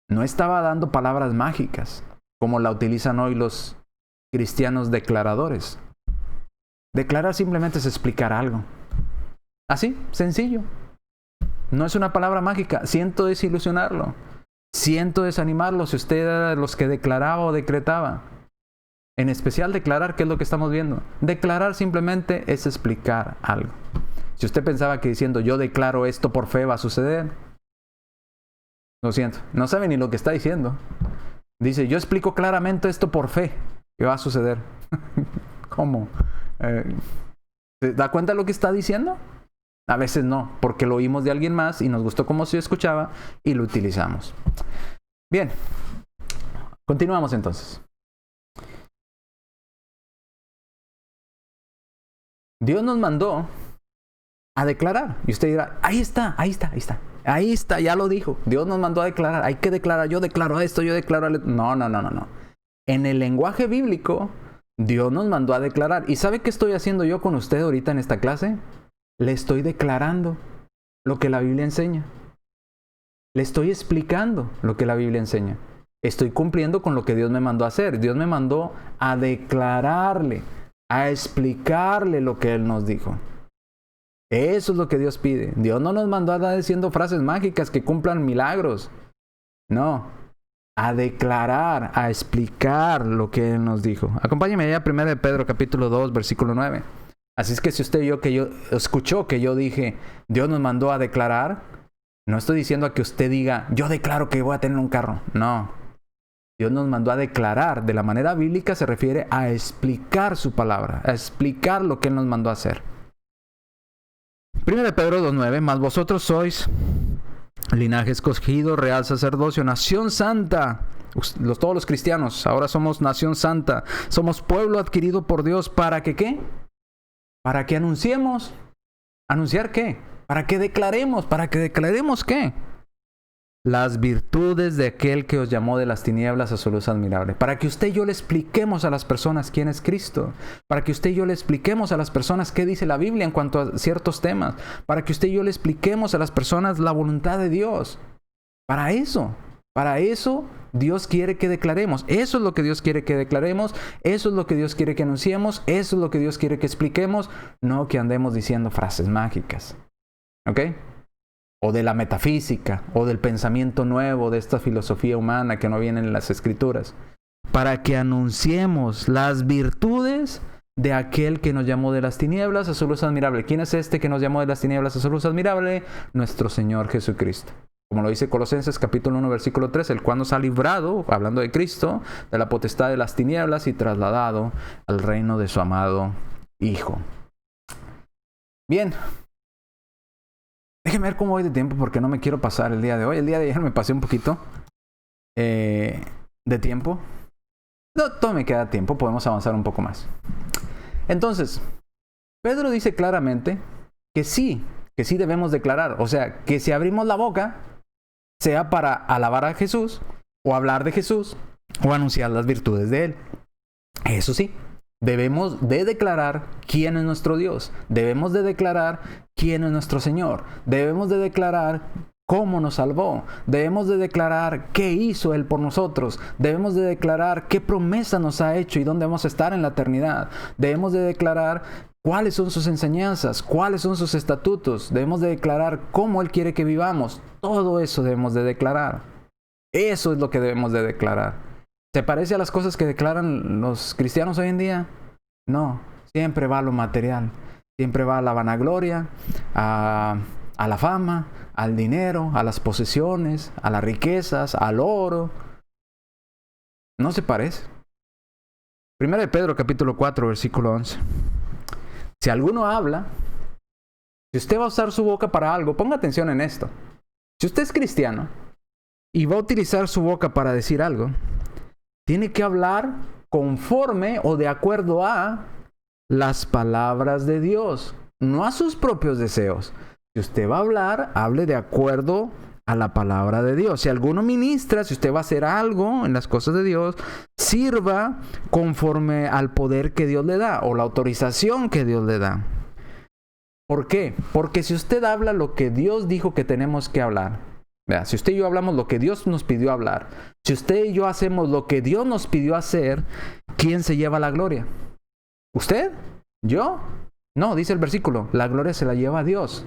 A: No estaba dando palabras mágicas, como la utilizan hoy los cristianos declaradores. Declarar simplemente es explicar algo. Así, sencillo. No es una palabra mágica. Siento desilusionarlo. Siento desanimarlo si usted era de los que declaraba o decretaba. En especial declarar, ¿qué es lo que estamos viendo? Declarar simplemente es explicar algo. Si usted pensaba que diciendo yo declaro esto por fe va a suceder, lo siento, no sabe ni lo que está diciendo. Dice, yo explico claramente esto por fe, que va a suceder. ¿Cómo? ¿Se da cuenta de lo que está diciendo? A veces no, porque lo oímos de alguien más y nos gustó cómo se escuchaba y lo utilizamos. Bien, continuamos entonces. Dios nos mandó a declarar. Y usted dirá, ahí está, ya lo dijo. Dios nos mandó a declarar, hay que declarar, yo declaro esto, yo declaro... No. En el lenguaje bíblico, Dios nos mandó a declarar. ¿Y sabe qué estoy haciendo yo con usted ahorita en esta clase? Le estoy declarando lo que la Biblia enseña. Le estoy explicando lo que la Biblia enseña. Estoy cumpliendo con lo que Dios me mandó a hacer. Dios me mandó a declararle, a explicarle lo que Él nos dijo. Eso es lo que Dios pide. Dios no nos mandó a estar diciendo frases mágicas que cumplan milagros. No, a declarar, a explicar lo que Él nos dijo. Acompáñeme allá a 1 Pedro capítulo 2, versículo 9. Así es que si usted escuchó que yo dije, Dios nos mandó a declarar, no estoy diciendo a que usted diga, yo declaro que voy a tener un carro. No. Dios nos mandó a declarar. De la manera bíblica se refiere a explicar su palabra, a explicar lo que Él nos mandó a hacer. 1 Pedro 2:9, mas vosotros sois linaje escogido, real sacerdocio, nación santa. Todos los cristianos, ahora somos nación santa. Somos pueblo adquirido por Dios. ¿Para que qué? Para que anunciemos. ¿Anunciar qué? Para que declaremos. ¿Para que declaremos qué? Las virtudes de aquel que os llamó de las tinieblas a su luz admirable. Para que usted y yo le expliquemos a las personas quién es Cristo. Para que usted y yo le expliquemos a las personas qué dice la Biblia en cuanto a ciertos temas. Para que usted y yo le expliquemos a las personas la voluntad de Dios. Para eso Dios quiere que declaremos. Eso es lo que Dios quiere que declaremos. Eso es lo que Dios quiere que anunciemos. Eso es lo que Dios quiere que expliquemos. No que andemos diciendo frases mágicas. ¿Ok? O de la metafísica, o del pensamiento nuevo, de esta filosofía humana que no viene en las Escrituras. Para que anunciemos las virtudes de aquel que nos llamó de las tinieblas a su luz admirable. ¿Quién es este que nos llamó de las tinieblas a su luz admirable? Nuestro Señor Jesucristo. Como lo dice Colosenses capítulo 1 versículo 3, el cual nos ha librado, hablando de Cristo, de la potestad de las tinieblas y trasladado al reino de su amado Hijo. Bien. Déjenme ver cómo voy de tiempo porque no me quiero pasar el día de hoy. El día de ayer me pasé un poquito de tiempo. No, todo me queda tiempo. Podemos avanzar un poco más. Entonces, Pedro dice claramente que sí debemos declarar. O sea, que si abrimos la boca, sea para alabar a Jesús, o hablar de Jesús, o anunciar las virtudes de Él. Eso sí, debemos de declarar quién es nuestro Dios. Debemos de declarar quién es nuestro Señor. Debemos de declarar cómo nos salvó. Debemos de declarar qué hizo Él por nosotros. Debemos de declarar qué promesa nos ha hecho y dónde vamos a estar en la eternidad. Debemos de declarar cuáles son sus enseñanzas, cuáles son sus estatutos. Debemos de declarar cómo Él quiere que vivamos. Todo eso debemos de declarar. Eso es lo que debemos de declarar. ¿Se parece a las cosas que declaran los cristianos hoy en día? No, siempre va a lo material. Siempre va a la vanagloria, a la fama, al dinero, a las posesiones, a las riquezas, al oro. No se parece. Primera de Pedro, capítulo 4, versículo 11. Si alguno habla, si usted va a usar su boca para algo, ponga atención en esto. Si usted es cristiano y va a utilizar su boca para decir algo, tiene que hablar conforme o de acuerdo a las palabras de Dios, no a sus propios deseos. Si usted va a hablar, hable de acuerdo a la palabra de Dios. Si alguno ministra, si usted va a hacer algo en las cosas de Dios, sirva conforme al poder que Dios le da o la autorización que Dios le da. ¿Por qué? Porque si usted habla lo que Dios dijo que tenemos que hablar, vea, si usted y yo hablamos lo que Dios nos pidió hablar, si usted y yo hacemos lo que Dios nos pidió hacer, ¿quién se lleva la gloria? ¿Usted? ¿Yo? No, dice el versículo, la gloria se la lleva a Dios.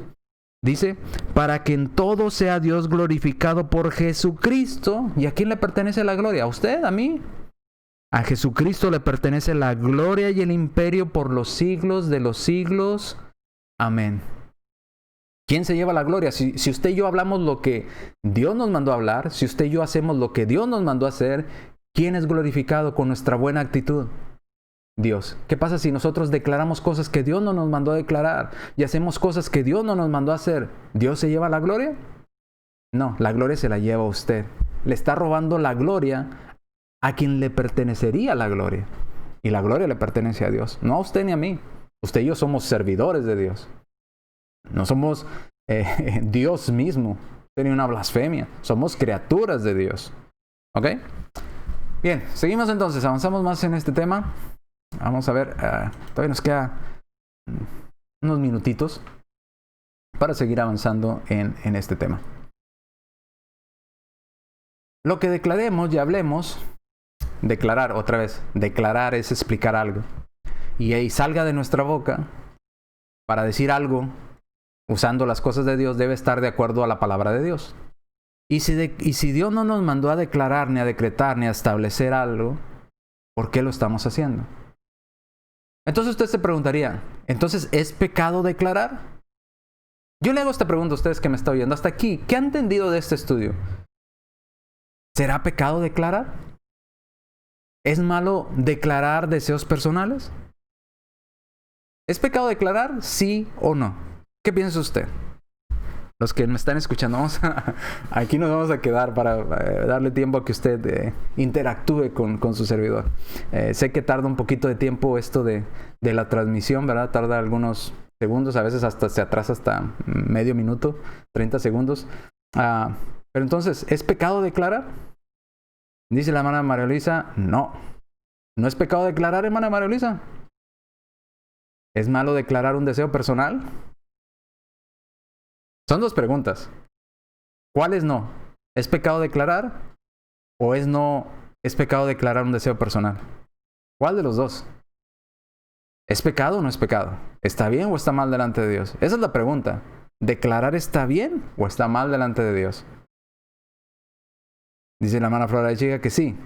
A: Dice, para que en todo sea Dios glorificado por Jesucristo. ¿Y a quién le pertenece la gloria? ¿A usted? ¿A mí? A Jesucristo le pertenece la gloria y el imperio por los siglos de los siglos. Amén. ¿Quién se lleva la gloria? Si usted y yo hablamos lo que Dios nos mandó a hablar, si usted y yo hacemos lo que Dios nos mandó a hacer, ¿quién es glorificado con nuestra buena actitud? Dios. ¿Qué pasa si nosotros declaramos cosas que Dios no nos mandó a declarar y hacemos cosas que Dios no nos mandó a hacer? ¿Dios se lleva la gloria? No, la gloria se la lleva a usted. Le está robando la gloria a quien le pertenecería la gloria. Y la gloria le pertenece a Dios, no a usted ni a mí. Usted y yo somos servidores de Dios. No somos Dios mismo. Sería una blasfemia. Somos criaturas de Dios. ¿Ok? Bien, seguimos entonces. Avanzamos más en este tema. Vamos a ver. Todavía nos queda unos minutitos para seguir avanzando en este tema. Lo que declaremos y hablemos, declarar otra vez. Declarar es explicar algo. Y ahí salga de nuestra boca para decir algo usando las cosas de Dios, debe estar de acuerdo a la palabra de Dios. Y si Dios no nos mandó a declarar, ni a decretar, ni a establecer algo, ¿por qué lo estamos haciendo? Entonces usted se preguntaría, ¿entonces es pecado declarar? Yo le hago esta pregunta a ustedes que me están oyendo hasta aquí. ¿Qué han entendido de este estudio? ¿Será pecado declarar? ¿Es malo declarar deseos personales? ¿Es pecado declarar, sí o no? ¿Qué piensa usted? Los que me están escuchando, aquí nos vamos a quedar para darle tiempo a que usted interactúe con su servidor. Sé que tarda un poquito de tiempo esto de la transmisión, ¿verdad? Tarda algunos segundos, a veces hasta se atrasa hasta medio minuto, 30 segundos. Pero entonces, ¿es pecado declarar? Dice la hermana María Luisa, no. ¿No es pecado declarar, hermana María Luisa? ¿Es malo declarar un deseo personal? Son dos preguntas. ¿Cuáles no? ¿Es pecado declarar? ¿O es pecado declarar un deseo personal? ¿Cuál de los dos? ¿Es pecado o no es pecado? ¿Está bien o está mal delante de Dios? Esa es la pregunta. ¿Declarar está bien o está mal delante de Dios? Dice la hermana Flora de Chica que sí.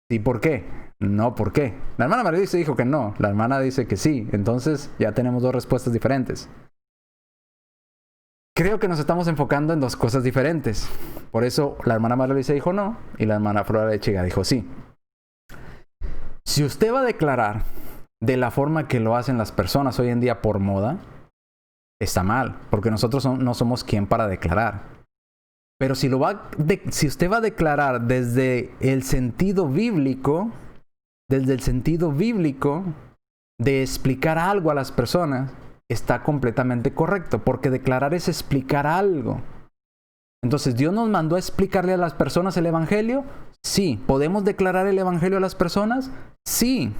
A: ¿Sí por qué? No, ¿por qué? La hermana María dice dijo que no. La hermana dice que sí. Entonces ya tenemos dos respuestas diferentes. Creo que nos estamos enfocando en dos cosas diferentes. Por eso la hermana María Luisa dijo no y la hermana Flora de Chiga dijo sí. Si usted va a declarar de la forma que lo hacen las personas hoy en día por moda, está mal, porque nosotros no somos quien para declarar. Pero si usted va a declarar desde el sentido bíblico, de explicar algo a las personas, está completamente correcto, porque declarar es explicar algo. Entonces, ¿Dios nos mandó a explicarle a las personas el Evangelio? Sí. ¿Podemos declarar el Evangelio a las personas? Sí.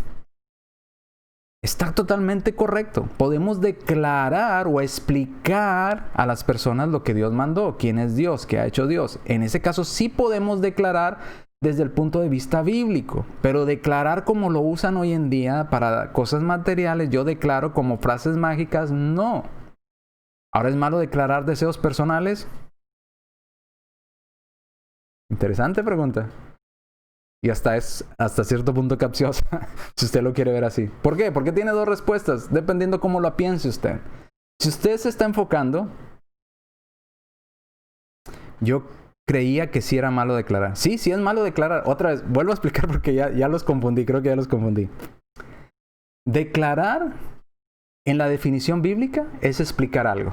A: Está totalmente correcto. Podemos declarar o explicar a las personas lo que Dios mandó, quién es Dios, qué ha hecho Dios. En ese caso sí podemos declarar desde el punto de vista bíblico, pero declarar como lo usan hoy en día para cosas materiales, yo declaro como frases mágicas, no. ¿Ahora es malo declarar deseos personales? Interesante pregunta. Y hasta cierto punto capciosa, si usted lo quiere ver así. ¿Por qué? Porque tiene dos respuestas, dependiendo cómo lo piense usted. Si usted se está enfocando, yo creía que sí era malo declarar. Sí es malo declarar. Otra vez, vuelvo a explicar porque ya los confundí, creo que ya los confundí. Declarar, en la definición bíblica, es explicar algo.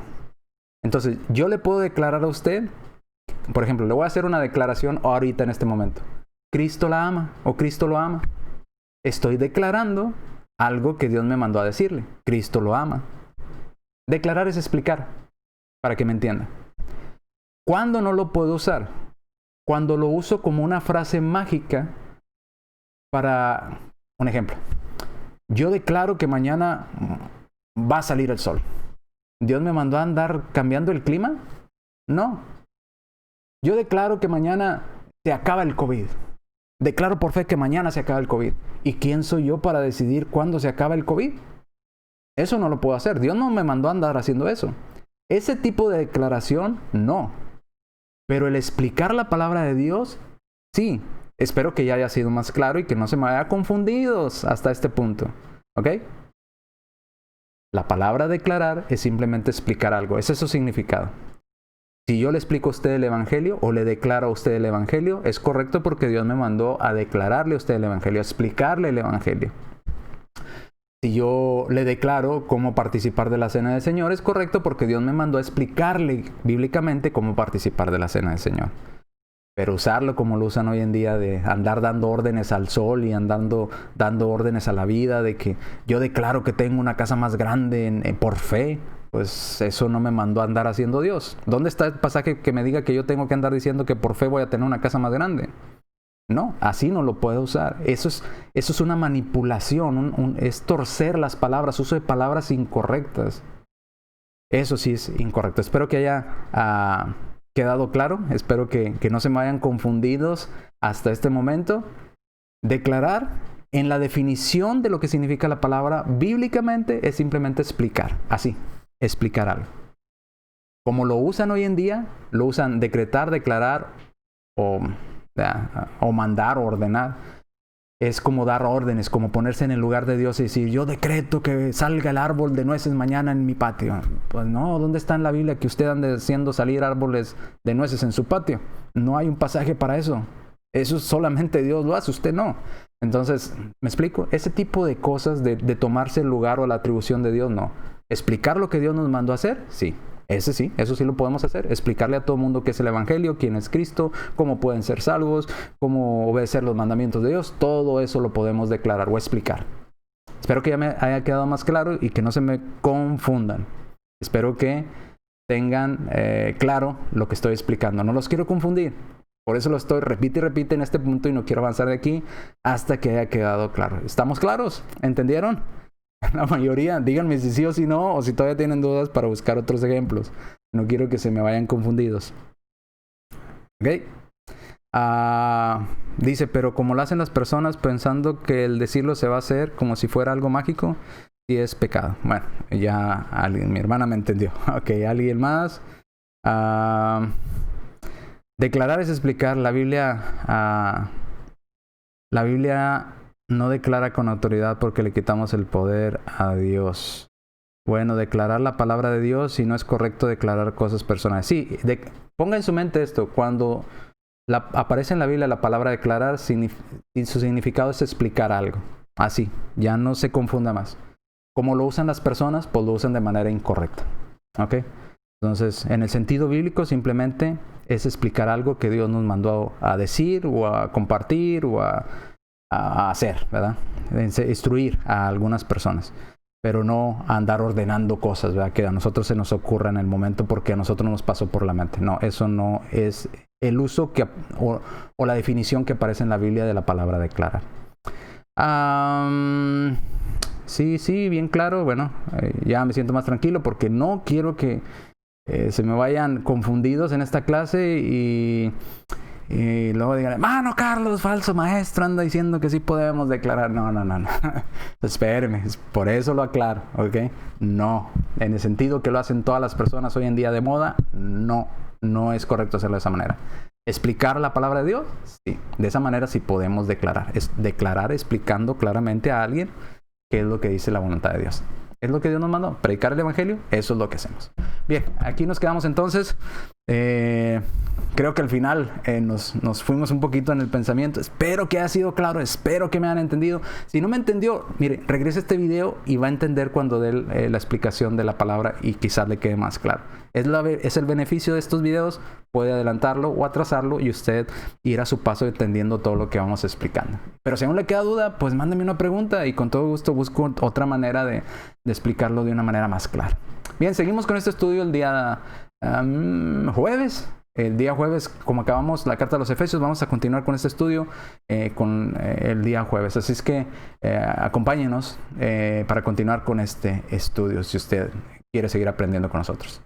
A: Entonces, yo le puedo declarar a usted, por ejemplo, le voy a hacer una declaración ahorita en este momento. Cristo la ama o Cristo lo ama. Estoy declarando algo que Dios me mandó a decirle. Cristo lo ama. Declarar es explicar, para que me entienda. ¿Cuándo no lo puedo usar? Cuando lo uso como una frase mágica para un ejemplo. Yo declaro que mañana va a salir el sol. ¿Dios me mandó a andar cambiando el clima? No. Yo declaro que mañana se acaba el COVID. Declaro por fe que mañana se acaba el COVID. ¿Y quién soy yo para decidir cuándo se acaba el COVID? Eso no lo puedo hacer. Dios no me mandó a andar haciendo eso. Ese tipo de declaración, no. Pero el explicar la palabra de Dios, sí. Espero que ya haya sido más claro y que no se me haya confundido hasta este punto. ¿Ok? La palabra declarar es simplemente explicar algo. Ese es su significado. Si yo le explico a usted el Evangelio o le declaro a usted el Evangelio, es correcto porque Dios me mandó a declararle a usted el Evangelio, a explicarle el Evangelio. Si yo le declaro cómo participar de la Cena del Señor, es correcto porque Dios me mandó a explicarle bíblicamente cómo participar de la Cena del Señor. Pero usarlo como lo usan hoy en día, de andar dando órdenes al sol y andando dando órdenes a la vida, de que yo declaro que tengo una casa más grande por fe, pues eso no me mandó a andar haciendo Dios. ¿Dónde está el pasaje que me diga que yo tengo que andar diciendo que por fe voy a tener una casa más grande? No, así no lo puedo usar. Eso es una manipulación, es torcer las palabras, uso de palabras incorrectas. Eso sí es incorrecto. Espero que haya quedado claro. Espero que no se me vayan confundidos hasta este momento. Declarar, en la definición de lo que significa la palabra bíblicamente, es simplemente explicar. Así, explicar algo. Como lo usan hoy en día, lo usan decretar, declarar o mandar o ordenar. Es como dar órdenes, como ponerse en el lugar de Dios y decir, yo decreto que salga el árbol de nueces mañana en mi patio. Pues no, ¿dónde está en la Biblia que usted ande haciendo salir árboles de nueces en su patio? No hay un pasaje para eso. Eso solamente Dios lo hace, usted no. Entonces, ¿me explico? Ese tipo de cosas de tomarse el lugar o la atribución de Dios, no. ¿Explicar lo que Dios nos mandó a hacer? Sí. Eso sí lo podemos hacer. Explicarle a todo el mundo qué es el Evangelio, quién es Cristo, cómo pueden ser salvos, cómo obedecer los mandamientos de Dios. Todo eso lo podemos declarar o explicar. Espero que ya me haya quedado más claro y que no se me confundan. Espero que tengan claro lo que estoy explicando. No los quiero confundir. Por eso lo estoy repite y repite en este punto y no quiero avanzar de aquí hasta que haya quedado claro. ¿Estamos claros? ¿Entendieron? La mayoría, díganme si sí o si no, o si todavía tienen dudas para buscar otros ejemplos. No quiero que se me vayan confundidos. ¿Ok? Dice, pero como lo hacen las personas pensando que el decirlo se va a hacer como si fuera algo mágico, sí es pecado. Bueno, ya mi hermana me entendió. Ok, ¿alguien más? Declarar es explicar. La Biblia no declara con autoridad porque le quitamos el poder a Dios. Bueno, declarar la palabra de Dios, si no es correcto declarar cosas personales. Sí, ponga en su mente esto. Cuando aparece en la Biblia la palabra declarar, su significado es explicar algo. Así, ya no se confunda más. Como lo usan las personas, pues lo usan de manera incorrecta. ¿Ok? Entonces, en el sentido bíblico, simplemente es explicar algo que Dios nos mandó a decir o a compartir o a hacer, ¿verdad? Instruir a algunas personas, pero no andar ordenando cosas, ¿verdad? Que a nosotros se nos ocurra en el momento porque a nosotros nos pasó por la mente. No, eso no es el uso o la definición que aparece en la Biblia de la palabra declarar. Sí, bien claro. Bueno, ya me siento más tranquilo porque no quiero que se me vayan confundidos en esta clase y luego digan, mano Carlos, falso maestro, anda diciendo que sí podemos declarar. No. Espéreme, por eso lo aclaro, ¿ok? No, en el sentido que lo hacen todas las personas hoy en día de moda, no es correcto hacerlo de esa manera. ¿Explicar la palabra de Dios? Sí, de esa manera sí podemos declarar. Es declarar explicando claramente a alguien qué es lo que dice la voluntad de Dios. Es lo que Dios nos mandó, predicar el evangelio, eso es lo que hacemos. Bien, aquí nos quedamos entonces. Creo que al final nos fuimos un poquito en el pensamiento. Espero que haya sido claro, espero que me hayan entendido. Si no me entendió, mire, regrese a este video y va a entender cuando dé la explicación de la palabra y quizás le quede más claro. Es el beneficio de estos videos, puede adelantarlo o atrasarlo y usted ir a su paso entendiendo todo lo que vamos explicando. Pero si aún le queda duda, pues mándeme una pregunta y con todo gusto busco otra manera de explicarlo de una manera más clara. Bien, seguimos con este estudio el día jueves. El día jueves, como acabamos la carta a los Efesios, vamos a continuar con este estudio con el día jueves. Así es que acompáñenos para continuar con este estudio si usted quiere seguir aprendiendo con nosotros.